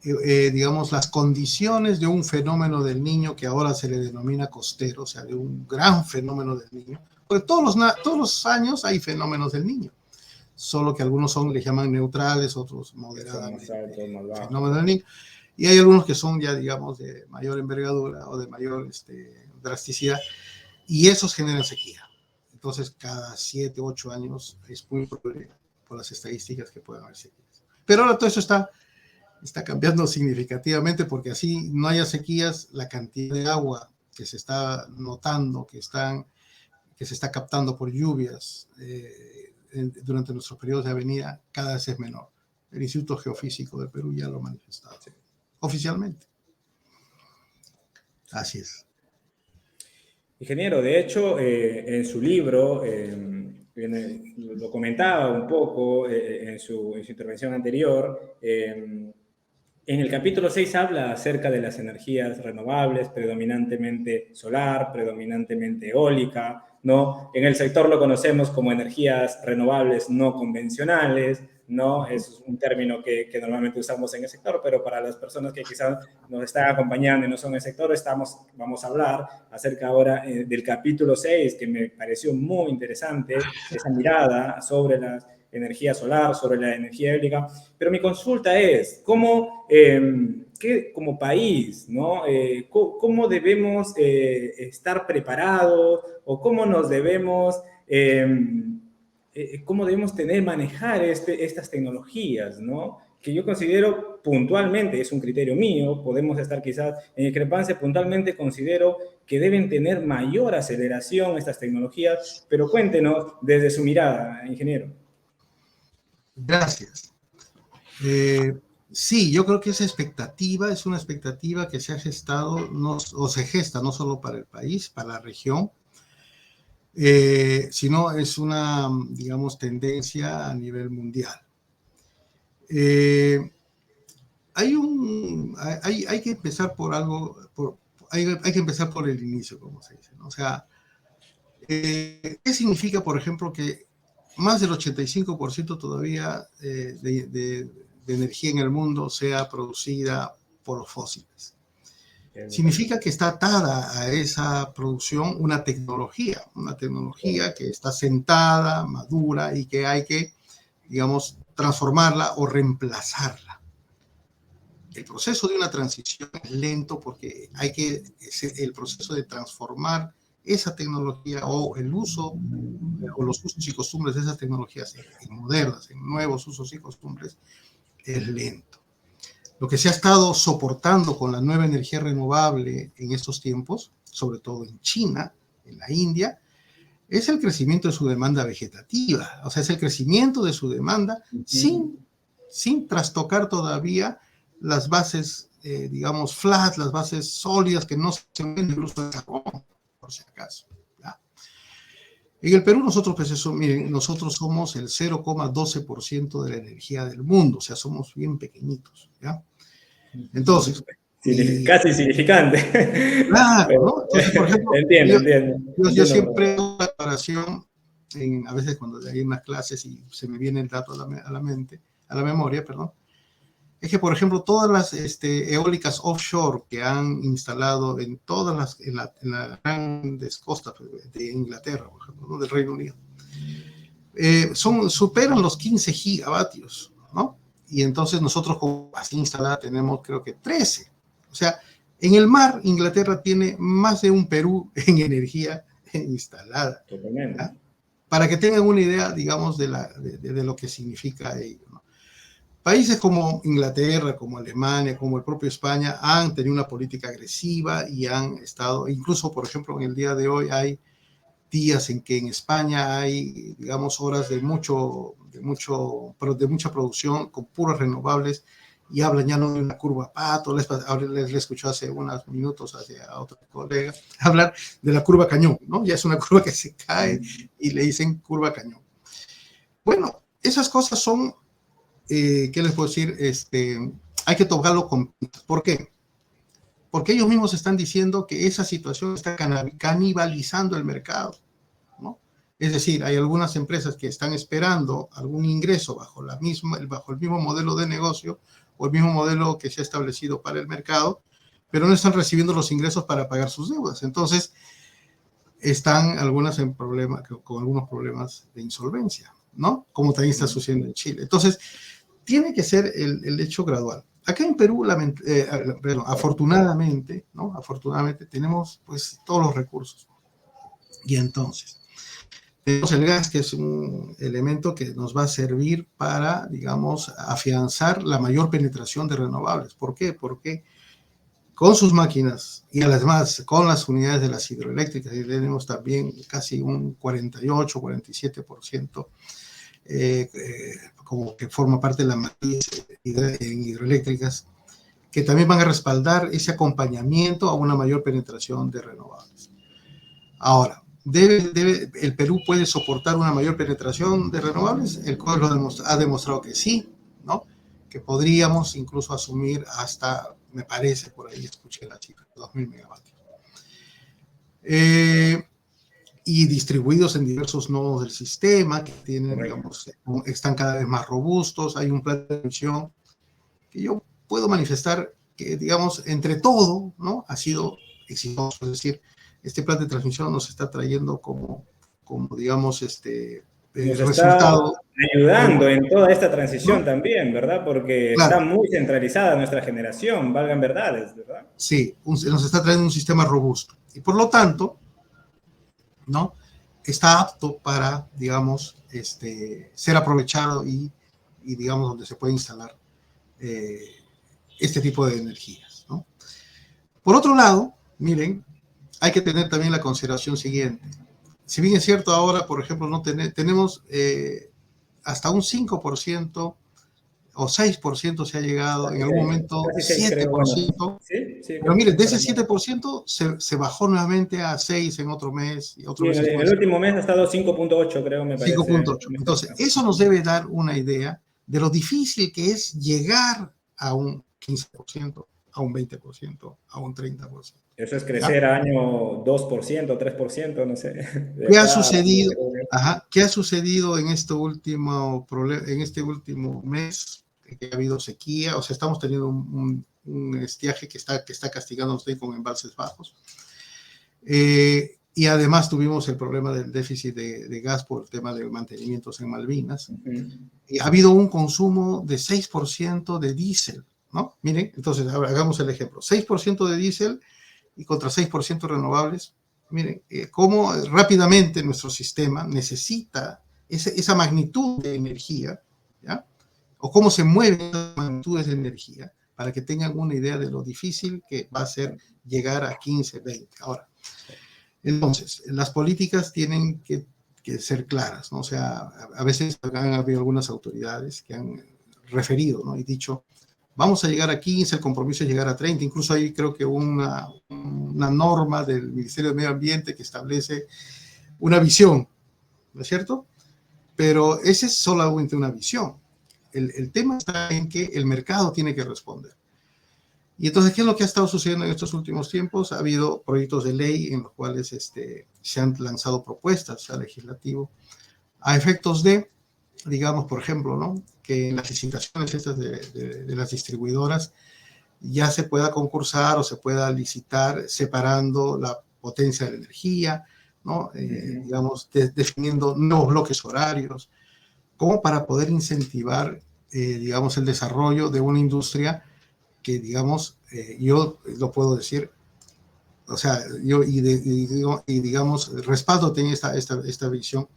digamos, las condiciones de un fenómeno del Niño que ahora se le denomina costero, o sea, de un gran fenómeno del Niño. Porque todos los años hay fenómenos del Niño, solo que algunos les llaman neutrales, otros moderadamente fenómenos del Niño. Y hay algunos que son ya, digamos, de mayor envergadura o de mayor drasticidad, y esos generan sequía. Entonces, cada 7, 8 años es muy probable, por las estadísticas, que puedan haber sequías. Pero ahora todo eso está cambiando significativamente, porque así no haya sequías, la cantidad de agua que se está notando, que se está captando por lluvias durante nuestros periodos de avenida, cada vez es menor. El Instituto Geofísico del Perú ya lo ha manifestado oficialmente. Así es. Ingeniero, de hecho, en su libro, lo comentaba un poco en su intervención anterior, en el capítulo 6 habla acerca de las energías renovables, predominantemente solar, predominantemente eólica, ¿no? En el sector lo conocemos como energías renovables no convencionales, ¿no? Es un término que normalmente usamos en el sector, pero para las personas que quizás nos están acompañando y no son del sector, vamos a hablar acerca ahora del capítulo 6, que me pareció muy interesante, esa mirada sobre las energía solar, sobre la energía eólica. Pero mi consulta es, ¿cómo, como país, ¿no? ¿Cómo debemos estar preparados o cómo nos debemos, cómo debemos manejar estas tecnologías, ¿no? Que yo considero puntualmente, es un criterio mío, podemos estar quizás en discrepancia, puntualmente considero que deben tener mayor aceleración estas tecnologías, pero cuéntenos desde su mirada, ingeniero. Gracias. Sí, yo creo que esa expectativa es una expectativa que se ha gestado o se gesta no solo para el país, para la región, sino es una, digamos, tendencia a nivel mundial. Hay que empezar por algo, hay que empezar por el inicio, como se dice, ¿no? O sea, ¿qué significa, por ejemplo, que más del 85% todavía de energía en el mundo sea producida por los fósiles? Significa que está atada a esa producción una tecnología que está sentada, madura, y que hay que, digamos, transformarla o reemplazarla. El proceso de una transición es lento porque el proceso de transformar esa tecnología o el uso o los usos y costumbres de esas tecnologías en modernas, en nuevos usos y costumbres, es lento. lo que se ha estado soportando con la nueva energía renovable en estos tiempos, sobre todo en China, en la India, es el crecimiento de su demanda vegetativa, o sea, es el crecimiento de su demanda sin trastocar todavía las bases, digamos, flat, las bases sólidas que no se ven el uso de carbón, por si acaso. ¿Ya? En el Perú nosotros, pues eso, miren, nosotros somos el 0,12% de la energía del mundo, o sea, somos bien pequeñitos, ¿ya? Entonces, casi insignificante. claro, ¿no? Entonces, por ejemplo, yo entiendo. siempre hago una comparación, a veces cuando hay unas clases y se me viene el dato a la mente, a la memoria, perdón, es que, por ejemplo, todas las eólicas offshore que han instalado en todas en las grandes costas de Inglaterra, por ejemplo, ¿no? Del Reino Unido, superan los 15 gigavatios, ¿no? Y entonces nosotros, como así instalada, tenemos creo que 13. O sea, en el mar, Inglaterra tiene más de un Perú en energía instalada. ¿Ya? Para que tengan una idea, digamos, de lo que significa ello, ¿no? Países como Inglaterra, como Alemania, como el propio España, han tenido una política agresiva y han estado, incluso, por ejemplo, en el día de hoy hay días en que en España hay, digamos, horas de mucha producción con puros renovables y hablan ya no de una curva pato. Les escuché hace unos minutos a otro colega hablar de la curva cañón, ¿no? Ya es una curva que se cae y le dicen curva cañón. Bueno, esas cosas son, ¿qué les puedo decir? Hay que tocarlo con... ¿Por qué? Porque ellos mismos están diciendo que esa situación está canibalizando el mercado, ¿no? Es decir, hay algunas empresas que están esperando algún ingreso bajo el mismo modelo de negocio o el mismo modelo que se ha establecido para el mercado, pero no están recibiendo los ingresos para pagar sus deudas. Entonces, están algunas con algunos problemas de insolvencia, ¿no? Como también está sucediendo en Chile. Entonces, tiene que ser el hecho gradual. Acá en Perú, afortunadamente, ¿no? Afortunadamente tenemos pues todos los recursos. Y entonces, tenemos el gas, que es un elemento que nos va a servir para, digamos, afianzar la mayor penetración de renovables. ¿Por qué? Porque con sus máquinas y además con las unidades de las hidroeléctricas, y tenemos también casi un 48, 47%, como que forma parte de la matriz en hidroeléctricas, que también van a respaldar ese acompañamiento a una mayor penetración de renovables. Ahora, ¿el Perú puede soportar una mayor penetración de renovables? El COE ha demostrado que sí, ¿no? Que podríamos incluso asumir hasta, me parece, por ahí escuché la cifra, 2.000 megavatios. Y distribuidos en diversos nodos del sistema que tienen, digamos, están cada vez más robustos. Hay un plan de transmisión que yo puedo manifestar que, digamos, entre todo, ¿no? Ha sido exitoso. Es decir, este plan de transmisión nos está trayendo como digamos, resultado. Está ayudando en toda esta transición, ¿no? También, ¿verdad? Porque claro, está muy centralizada nuestra generación, valgan verdades, ¿verdad? Sí, nos está trayendo un sistema robusto. Y por lo tanto, ¿no? Está apto para, digamos, ser aprovechado y digamos, donde se puede instalar este tipo de energías, ¿no? Por otro lado, miren, hay que tener también la consideración siguiente. Si bien es cierto ahora, por ejemplo, tenemos hasta un 5% o 6% se ha llegado, en algún momento 7%. Bueno, sí, pero miren, de ese 7% se bajó nuevamente a 6 en otro mes. Y otro mes en el último mes ha estado 5.8, creo, me parece. 5.8. Entonces, eso nos debe dar una idea de lo difícil que es llegar a un 15%, a un 20%, a un 30%. Eso es crecer a año 2%, 3%, no sé. ¿Qué ha sucedido? ¿Qué ha sucedido en este último mes? Que ha habido sequía, o sea, estamos teniendo un estiaje que está castigándonos con embalses bajos. Y además tuvimos el problema del déficit de gas por el tema de mantenimientos en Malvinas. Y ha habido un consumo de 6% de diésel, ¿no? Miren, entonces hagamos el ejemplo. 6% de diésel y contra 6% renovables. Miren, cómo rápidamente nuestro sistema necesita esa magnitud de energía, ¿ya? O cómo se mueven las magnitudes de energía para que tengan una idea de lo difícil que va a ser llegar a 15, 20. Ahora, entonces, las políticas tienen que ser claras, ¿no? O sea, a veces han habido algunas autoridades que han referido, ¿no? Y dicho, vamos a llegar a 15, el compromiso es llegar a 30, incluso hay creo que una norma del Ministerio de Medio Ambiente que establece una visión, ¿no es cierto? Pero esa es solamente una visión. El tema está en que el mercado tiene que responder. Y entonces, ¿qué es lo que ha estado sucediendo en estos últimos tiempos? Ha habido proyectos de ley en los cuales se han lanzado propuestas al legislativo a efectos de, digamos, por ejemplo, ¿no? Que en las licitaciones estas de las distribuidoras ya se pueda concursar o se pueda licitar separando la potencia de la energía, ¿no? Digamos, definiendo nuevos bloques horarios, como para poder incentivar, digamos, el desarrollo de una industria que, digamos, yo lo puedo decir, o sea, yo y digamos, respaldo tiene esta visión,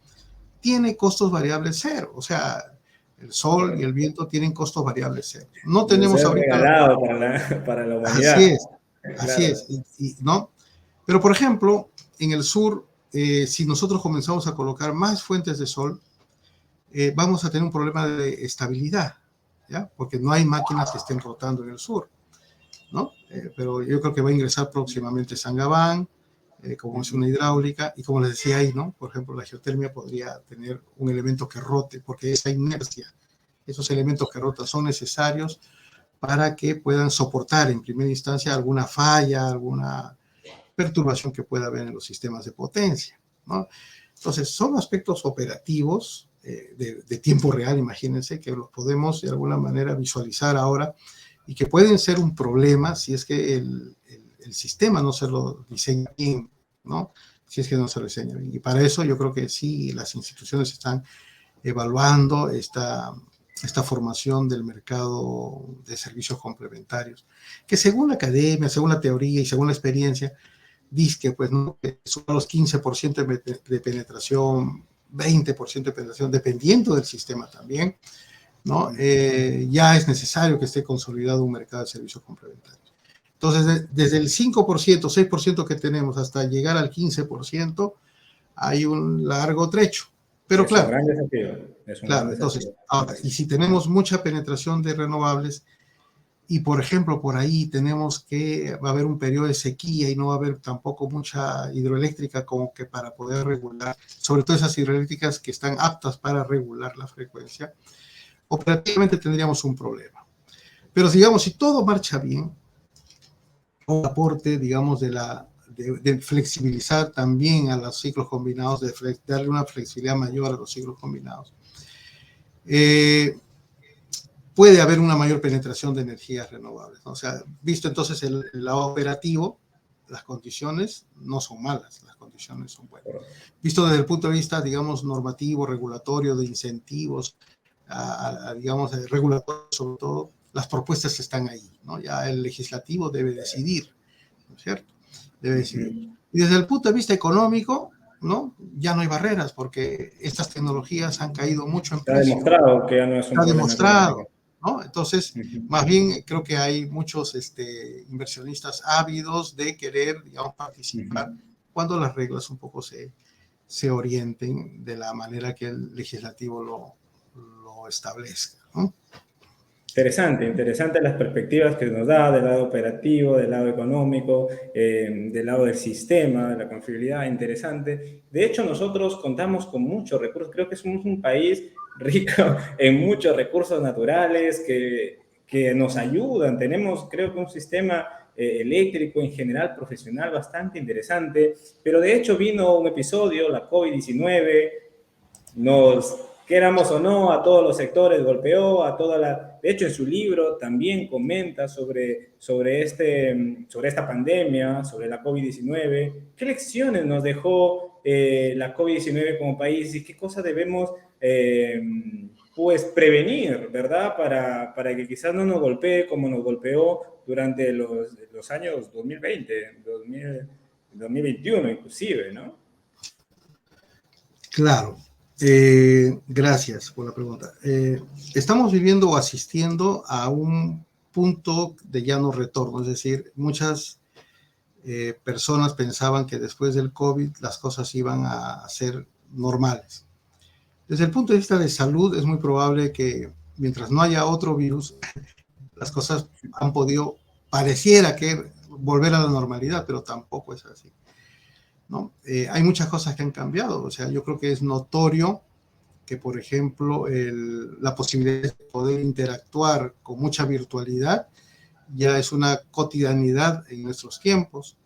tiene costos variables cero, o sea, el sol y el viento tienen costos variables cero. No Nos tenemos es ahorita... regalado para la Así humanidad. es, así Claro. es, ¿no? Pero, por ejemplo, en el sur, si nosotros comenzamos a colocar más fuentes de sol, vamos a tener un problema de estabilidad, ¿ya? Porque no hay máquinas que estén rotando en el sur, ¿no? Pero yo creo que va a ingresar próximamente Sangabán, como es una hidráulica, y como les decía ahí, ¿no? Por ejemplo, la geotermia podría tener un elemento que rote, porque esa inercia, esos elementos que rotan son necesarios para que puedan soportar en primera instancia alguna falla, alguna perturbación que pueda haber en los sistemas de potencia, ¿no? Entonces, son aspectos operativos de tiempo real, imagínense, que los podemos de alguna manera visualizar ahora y que pueden ser un problema si es que el sistema no se lo diseña bien, ¿no? Si es que no se lo diseña bien. Y para eso yo creo que sí, las instituciones están evaluando esta formación del mercado de servicios complementarios, que según la academia, según la teoría y según la experiencia, dice que pues no, que son los 15% de penetración, 20% de penetración, dependiendo del sistema también, ¿no? Ya es necesario que esté consolidado un mercado de servicios complementarios. Entonces, desde el 5%, 6% que tenemos hasta llegar al 15%, hay un largo trecho. Pero Es un claro, gran desafío. Es un gran entonces, desafío. ahora, y si tenemos mucha penetración de renovables, y por ejemplo, por ahí tenemos que va a haber un periodo de sequía y no va a haber tampoco mucha hidroeléctrica como que para poder regular, sobre todo esas hidroeléctricas que están aptas para regular la frecuencia, operativamente tendríamos un problema. Pero digamos, si todo marcha bien, un aporte, digamos, de flexibilizar también a los ciclos combinados, de darle una flexibilidad mayor a los ciclos combinados, puede haber una mayor penetración de energías renovables, ¿no? O sea, visto entonces el lado operativo, las condiciones no son malas, las condiciones son buenas. Visto desde el punto de vista, digamos, normativo, regulatorio, de incentivos, digamos, regulatorio sobre todo, las propuestas están ahí, ¿no? Ya el legislativo debe decidir, ¿no es cierto? Debe decidir. Y desde el punto de vista económico, ¿no? Ya no hay barreras porque estas tecnologías han caído mucho en Se ha precio. demostrado que ya no es un Está problema económico. demostrado, ¿no? Entonces, más bien creo que hay muchos inversionistas ávidos de querer, digamos, participar cuando las reglas un poco se orienten de la manera que el legislativo lo establezca, ¿no? Interesante, interesante las perspectivas que nos da del lado operativo, del lado económico, del lado del sistema, de la confiabilidad, interesante. De hecho, nosotros contamos con muchos recursos, creo que somos un país rico en muchos recursos naturales que nos ayudan. Tenemos, creo que un sistema eléctrico en general profesional bastante interesante, pero de hecho vino un episodio, la COVID-19, nos queramos o no, a todos los sectores golpeó, a toda la... De hecho, en su libro también comenta sobre esta pandemia, sobre la COVID-19. ¿Qué lecciones nos dejó la COVID-19 como país y qué cosas debemos pues prevenir, ¿verdad? Para que quizás no nos golpee como nos golpeó durante los años 2020, 2021 inclusive, ¿no? Claro. Gracias por la pregunta. Estamos viviendo o asistiendo a un punto de ya no retorno. Es decir, muchas personas pensaban que después del COVID las cosas iban a ser normales. Desde el punto de vista de salud, es muy probable que mientras no haya otro virus, las cosas han podido, pareciera que volver a la normalidad, pero tampoco es así, ¿no? Hay muchas cosas que han cambiado. O sea, yo creo que es notorio que, por ejemplo, la posibilidad de poder interactuar con mucha virtualidad ya es una cotidianidad en nuestros tiempos.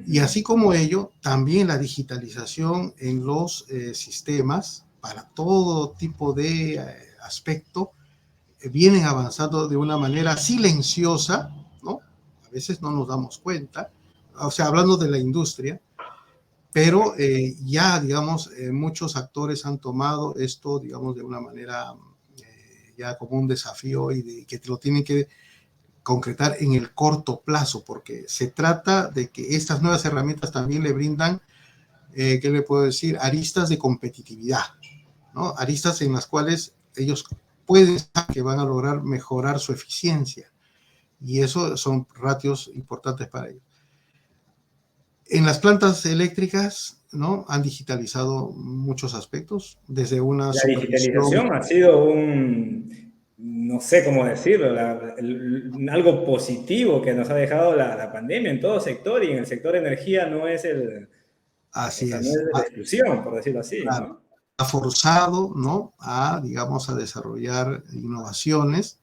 Y así como ello, también la digitalización en los sistemas para todo tipo de aspecto vienen avanzando de una manera silenciosa, ¿no? A veces no nos damos cuenta, o sea, hablando de la industria, pero ya, digamos, muchos actores han tomado esto, digamos, de una manera ya como un desafío y que lo tienen que concretar en el corto plazo, porque se trata de que estas nuevas herramientas también le brindan, ¿qué le puedo decir? Aristas de competitividad, ¿no? Aristas en las cuales ellos pueden que van a lograr mejorar su eficiencia, y eso son ratios importantes para ellos. En las plantas eléctricas, ¿no? Han digitalizado muchos aspectos, desde una La supervisión. digitalización ha sido no sé cómo decirlo, algo positivo que nos ha dejado la pandemia en todo sector, y en el sector energía no es o Así sea, no es. es de la exclusión, por decirlo así, Claro, ¿no? ha forzado, ¿no? A, digamos, a desarrollar innovaciones,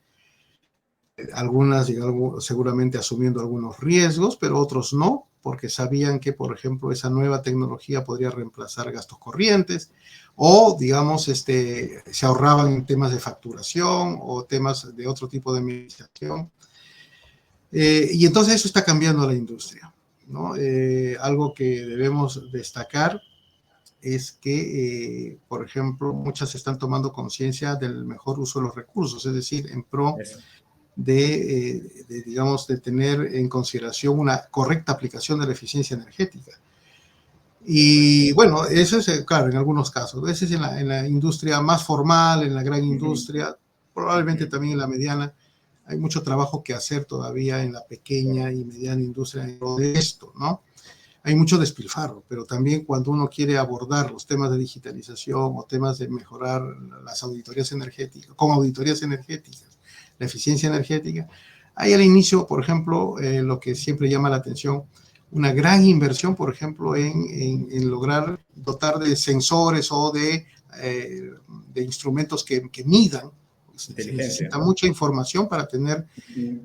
algunas, digamos, seguramente asumiendo algunos riesgos, pero otros no, porque sabían que, por ejemplo, esa nueva tecnología podría reemplazar gastos corrientes, o, digamos, se ahorraban en temas de facturación o temas de otro tipo de administración. Y entonces eso está cambiando la industria, ¿no? Algo que debemos destacar es que, por ejemplo, muchas están tomando conciencia del mejor uso de los recursos, es decir, en pro Eso. digamos, de tener en consideración una correcta aplicación de la eficiencia energética. Y bueno, eso es, claro, en algunos casos. Ese es en la industria más formal, en la gran industria, probablemente también en la mediana. Hay mucho trabajo que hacer todavía en la pequeña y mediana industria de esto, ¿no? Hay mucho despilfarro, pero también cuando uno quiere abordar los temas de digitalización o temas de mejorar las auditorías energéticas, con auditorías energéticas, la eficiencia energética, hay al inicio, por ejemplo, lo que siempre llama la atención, una gran inversión, por ejemplo, en lograr dotar de sensores o de instrumentos que midan. Se necesita mucha información para tener,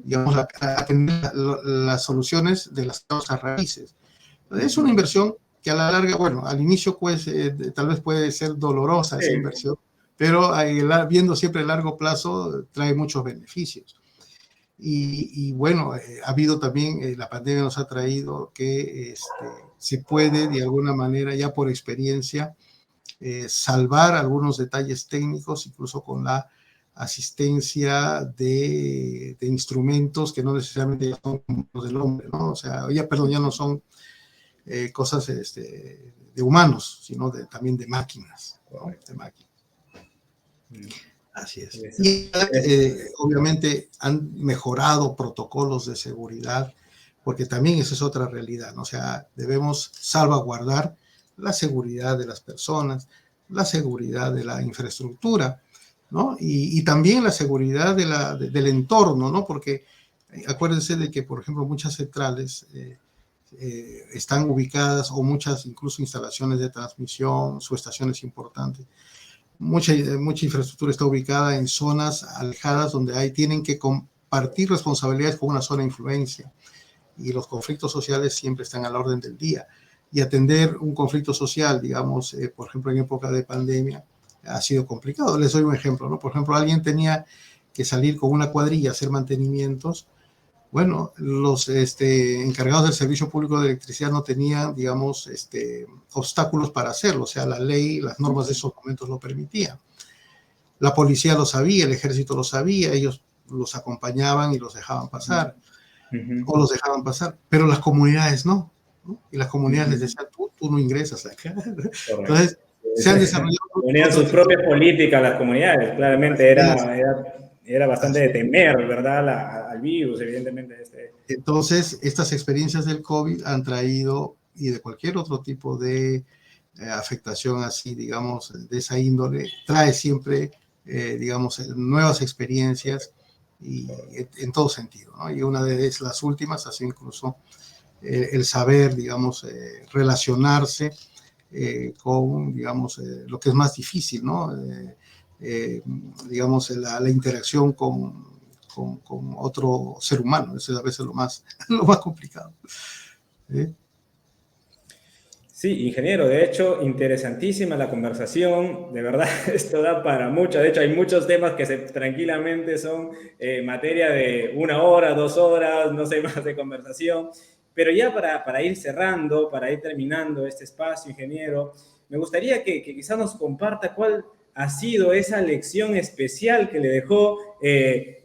digamos, atender las soluciones de las causas raíces. Es una inversión que a la larga, bueno, al inicio pues, tal vez puede ser dolorosa esa inversión, pero viendo siempre el largo plazo trae muchos beneficios. Y bueno, ha habido también, la pandemia nos ha traído que se puede de alguna manera ya por experiencia salvar algunos detalles técnicos, incluso con la asistencia de instrumentos que no necesariamente son los del hombre, ¿no? O sea, ya no son cosas de humanos, sino también de máquinas, ¿no? De máquinas. Así es. Y obviamente han mejorado protocolos de seguridad, porque también esa es otra realidad, ¿no? O sea, debemos salvaguardar la seguridad de las personas, la seguridad de la infraestructura, ¿no? Y también la seguridad del entorno, ¿no? Porque acuérdense de que, por ejemplo, muchas centrales están ubicadas, o muchas incluso instalaciones de transmisión, subestaciones importantes. Mucha infraestructura está ubicada en zonas alejadas donde tienen que compartir responsabilidades con una zona de influencia, y los conflictos sociales siempre están a la orden del día. Y atender un conflicto social, digamos, por ejemplo, en época de pandemia, ha sido complicado. Les doy un ejemplo, ¿no? Por ejemplo, alguien tenía que salir con una cuadrilla a hacer mantenimientos. Bueno, los encargados del servicio público de electricidad no tenían, digamos, obstáculos para hacerlo. O sea, la ley, las normas de esos momentos lo permitían. La policía lo sabía, el ejército lo sabía, ellos los acompañaban y los dejaban pasar, o los dejaban pasar, pero las comunidades no, ¿no? Y las comunidades les decían, tú no ingresas acá. Correcto. Entonces, se han desarrollado... Tenían sus propias políticas las comunidades, claramente era era bastante de temer, ¿verdad? Al virus, evidentemente. Entonces, estas experiencias del COVID han traído, y de cualquier otro tipo de afectación así, digamos, de esa índole, trae siempre, digamos, nuevas experiencias y en todo sentido, ¿no? Y una de las últimas ha sido incluso el saber, digamos, relacionarse con, digamos, lo que es más difícil, ¿no? Digamos, la interacción con otro ser humano. Eso es a veces lo más complicado. ¿Eh? Sí, ingeniero, de hecho, interesantísima la conversación, de verdad, esto da para mucho, de hecho hay muchos temas que tranquilamente son materia de 1 hora, 2 horas, no sé, más de conversación, pero ya para ir cerrando, para ir terminando este espacio, ingeniero, me gustaría que quizás nos comparta cuál ha sido esa lección especial que le dejó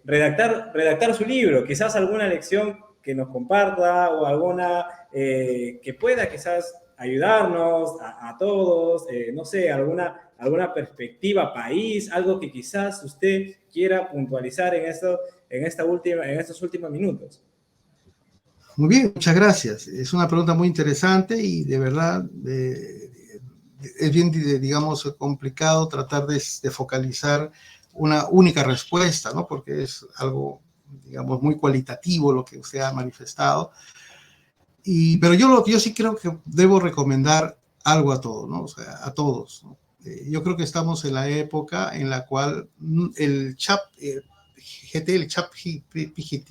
redactar su libro, quizás alguna lección que nos comparta o alguna que pueda quizás ayudarnos a todos, no sé, alguna perspectiva país, algo que quizás usted quiera puntualizar en estos últimos minutos. Muy bien, muchas gracias. Es una pregunta muy interesante y de verdad es bien, digamos, complicado tratar de focalizar una única respuesta, ¿no? Porque es algo, digamos, muy cualitativo lo que usted ha manifestado. Pero yo sí creo que debo recomendar algo a todos, ¿no? O sea, a todos, ¿no? Yo creo que estamos en la época en la cual el chat GT, el chat PGT,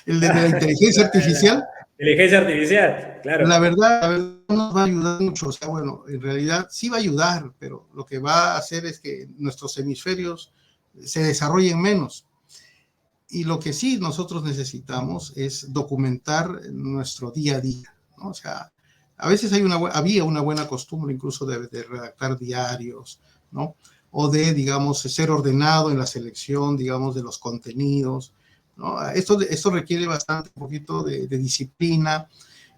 el de la inteligencia artificial. Inteligencia artificial, claro. La verdad nos va a ayudar mucho. O sea, bueno, en realidad sí va a ayudar, pero lo que va a hacer es que nuestros hemisferios se desarrollen menos. Y lo que sí nosotros necesitamos es documentar nuestro día a día, ¿no? O sea, a veces había una buena costumbre incluso de redactar diarios, ¿no? O de, digamos, ser ordenado en la selección, digamos, de los contenidos, ¿no? Esto requiere bastante, un poquito de disciplina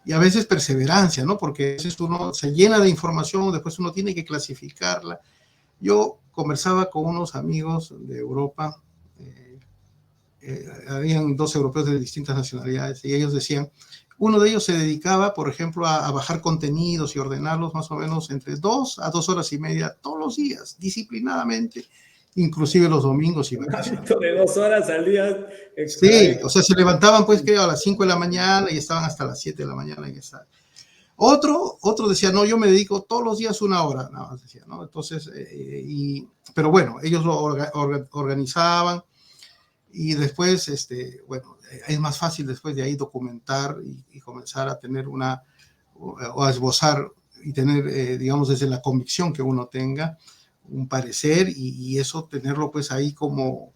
y a veces perseverancia, ¿no? Porque a veces uno se llena de información, después uno tiene que clasificarla. Yo conversaba con unos amigos de Europa, habían 2 europeos de distintas nacionalidades y ellos decían, uno de ellos se dedicaba, por ejemplo, a bajar contenidos y ordenarlos más o menos entre 2 a 2 horas y media todos los días, disciplinadamente, inclusive los domingos y vacaciones. De 2 horas al día. Sí, o sea, se levantaban pues creo a las 5 de la mañana y estaban hasta las 7 de la mañana en esa. Otro decía, no, yo me dedico todos los días 1 hora, nada más decía, ¿no? Entonces, pero bueno, ellos lo organizaban. Y después, bueno, es más fácil después de ahí documentar y comenzar a tener o a esbozar y tener, digamos, desde la convicción que uno tenga, un parecer y eso tenerlo pues ahí como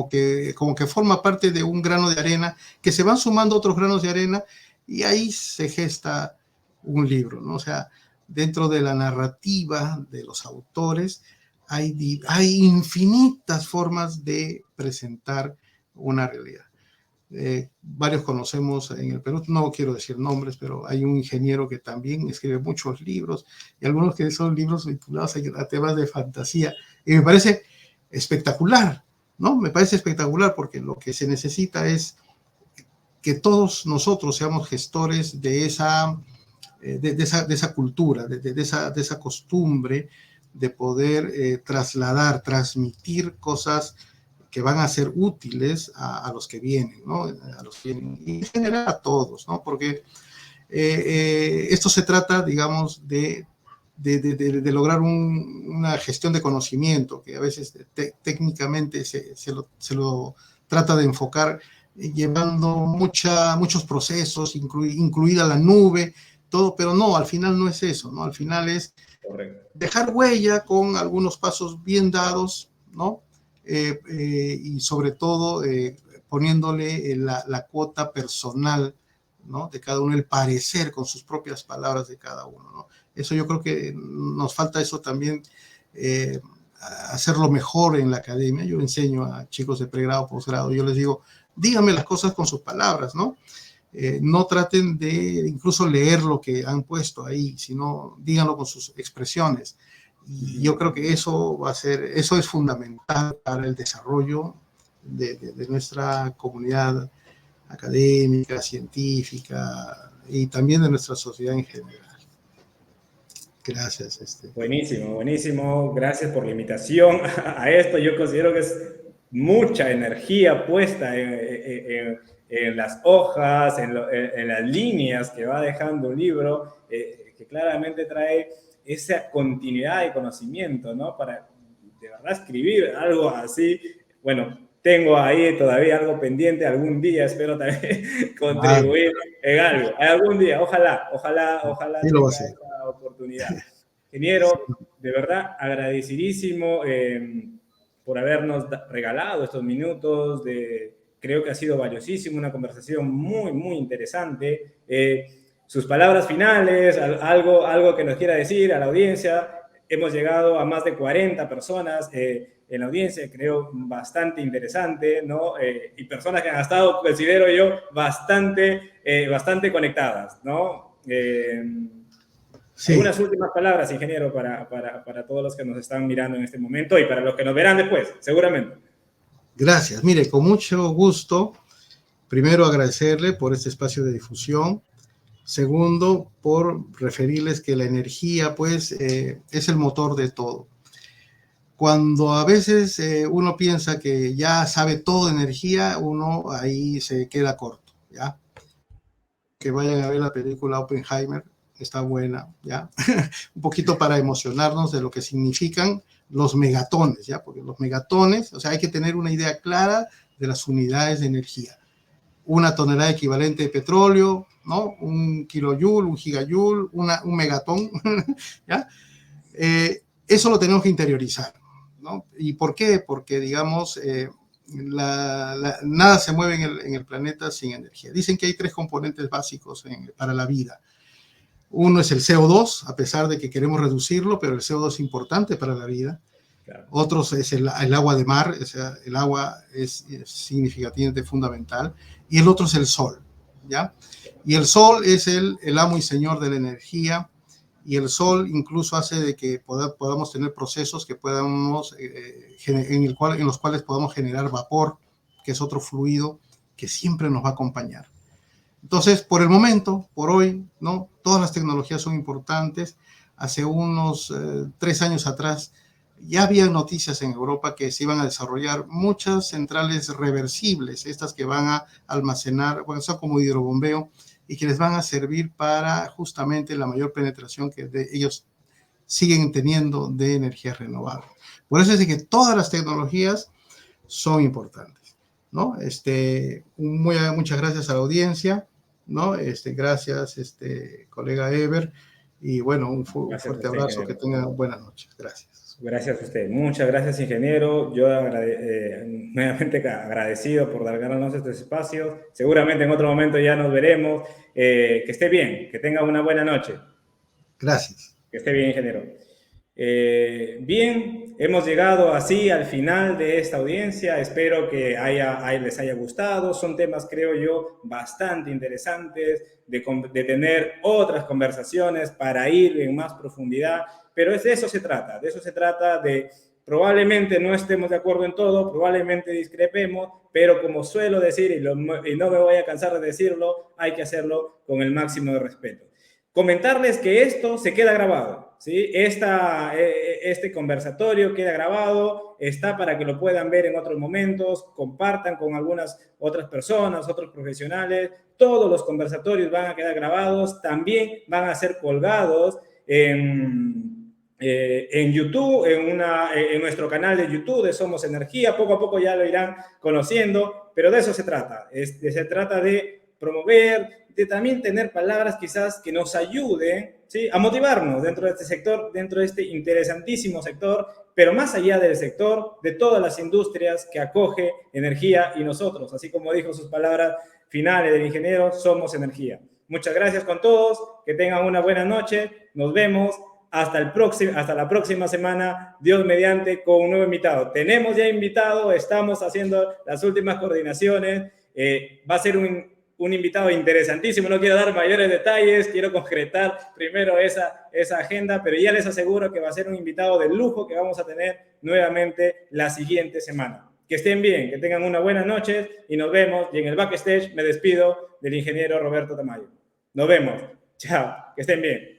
que forma parte de un grano de arena, que se van sumando otros granos de arena y ahí se gesta un libro, ¿no? O sea, dentro de la narrativa de los autores, hay infinitas formas de presentar una realidad. Varios conocemos en el Perú, no quiero decir nombres, pero hay un ingeniero que también escribe muchos libros y algunos que son libros vinculados a temas de fantasía y me parece espectacular, ¿no? Me parece espectacular porque lo que se necesita es que todos nosotros seamos gestores de esa cultura, de esa costumbre de poder transmitir cosas que van a ser útiles a los que vienen, ¿no? A los que vienen, y en general a todos, ¿no? Porque esto se trata, digamos, de lograr una gestión de conocimiento, que a veces técnicamente se lo trata de enfocar llevando muchos procesos, incluida la nube, todo, pero no, al final no es eso, ¿no? Al final es dejar huella con algunos pasos bien dados, ¿no? Y sobre todo poniéndole la cuota personal, ¿no? De cada uno, el parecer con sus propias palabras de cada uno, ¿no? Eso yo creo que nos falta eso también, hacerlo mejor en la academia. Yo enseño a chicos de pregrado, posgrado, yo les digo, díganme las cosas con sus palabras, ¿no? No traten de incluso leer lo que han puesto ahí, sino díganlo con sus expresiones. Y yo creo que eso es fundamental para el desarrollo de nuestra comunidad académica, científica y también de nuestra sociedad en general. Gracias. Buenísimo, buenísimo. Gracias por la invitación a esto. Yo considero que es mucha energía puesta en las hojas, en las líneas que va dejando un libro, que claramente trae esa continuidad de conocimiento, ¿no? Para de verdad escribir algo así. Bueno, tengo ahí todavía algo pendiente, algún día espero también contribuir en algo. Algún día, ojalá Sí lo va a tenga hacer. esa oportunidad. Ingeniero, de verdad agradecidísimo por habernos regalado estos minutos. Creo que ha sido valiosísimo, una conversación muy, muy interesante. Sus palabras finales, algo que nos quiera decir a la audiencia. Hemos llegado a más de 40 personas en la audiencia, creo bastante interesante, ¿no? Y personas que han estado, considero yo, bastante conectadas, ¿no? Sí. Algunas últimas palabras, ingeniero, para todos los que nos están mirando en este momento y para los que nos verán después, seguramente. Gracias. Mire, con mucho gusto, primero agradecerle por este espacio de difusión. Segundo, por referirles que la energía, pues, es el motor de todo. Cuando a veces uno piensa que ya sabe todo de energía, uno ahí se queda corto, ¿ya? Que vayan a ver la película Oppenheimer, está buena, ¿ya? Un poquito para emocionarnos de lo que significan los megatones, ¿ya? Porque los megatones, o sea, hay que tener una idea clara de las unidades de energía. Una tonelada equivalente de petróleo, ¿no? Un kilojoule, un gigajoule, un megatón, ¿ya? Eso lo tenemos que interiorizar, ¿no? ¿Y por qué? Porque, digamos, nada se mueve en el planeta sin energía. Dicen que hay 3 componentes básicos para la vida. Uno es el CO2, a pesar de que queremos reducirlo, pero el CO2 es importante para la vida. Claro. Otro es el agua de mar, o sea, el agua es significativamente fundamental. Y el otro es el sol, ¿ya? Y el sol es el amo y señor de la energía, y el sol incluso hace de que podamos tener procesos que podamos, en los cuales podamos generar vapor, que es otro fluido que siempre nos va a acompañar. Entonces, por el momento, por hoy, ¿no? Todas las tecnologías son importantes. Hace unos 3 años atrás ya había noticias en Europa que se iban a desarrollar muchas centrales reversibles, estas que van a almacenar, bueno, son como hidrobombeo, y que les van a servir para justamente la mayor penetración que ellos siguen teniendo de energía renovable. Por eso es que todas las tecnologías son importantes, ¿no? Muchas gracias a la audiencia, ¿no? Gracias, colega Ever, y bueno, un fuerte abrazo, ingeniero. Que tengan buenas noches. Gracias. Gracias a usted. Muchas gracias, ingeniero. Yo nuevamente agradecido por darnos estos espacios. Seguramente en otro momento ya nos veremos. Que esté bien, que tenga una buena noche. Gracias. Que esté bien, ingeniero. Bien, hemos llegado así al final de esta audiencia. Espero que les haya gustado. Son temas, creo yo, bastante interesantes de tener otras conversaciones para ir en más profundidad. Pero de eso se trata. De eso se trata de probablemente no estemos de acuerdo en todo, probablemente discrepemos, pero como suelo decir, y no me voy a cansar de decirlo, hay que hacerlo con el máximo de respeto. Comentarles que esto se queda grabado, ¿sí? Este conversatorio queda grabado, está para que lo puedan ver en otros momentos, compartan con algunas otras personas, otros profesionales. Todos los conversatorios van a quedar grabados, también van a ser colgados en YouTube, en nuestro canal de YouTube de Somos Energía. Poco a poco ya lo irán conociendo, pero de eso se trata. Se trata de promover, de también tener palabras quizás que nos ayuden, ¿sí?, a motivarnos dentro de este sector, dentro de este interesantísimo sector, pero más allá del sector, de todas las industrias que acoge energía y nosotros, así como dijo sus palabras finales del ingeniero, somos energía. Muchas gracias con todos, que tengan una buena noche, nos vemos hasta la próxima semana, Dios mediante, con un nuevo invitado. Tenemos ya invitado, estamos haciendo las últimas coordinaciones, va a ser un invitado interesantísimo. No quiero dar mayores detalles, quiero concretar primero esa agenda, pero ya les aseguro que va a ser un invitado de lujo que vamos a tener nuevamente la siguiente semana. Que estén bien, que tengan una buena noche y nos vemos. Y en el backstage me despido del ingeniero Roberto Tamayo. Nos vemos. Chao, que estén bien.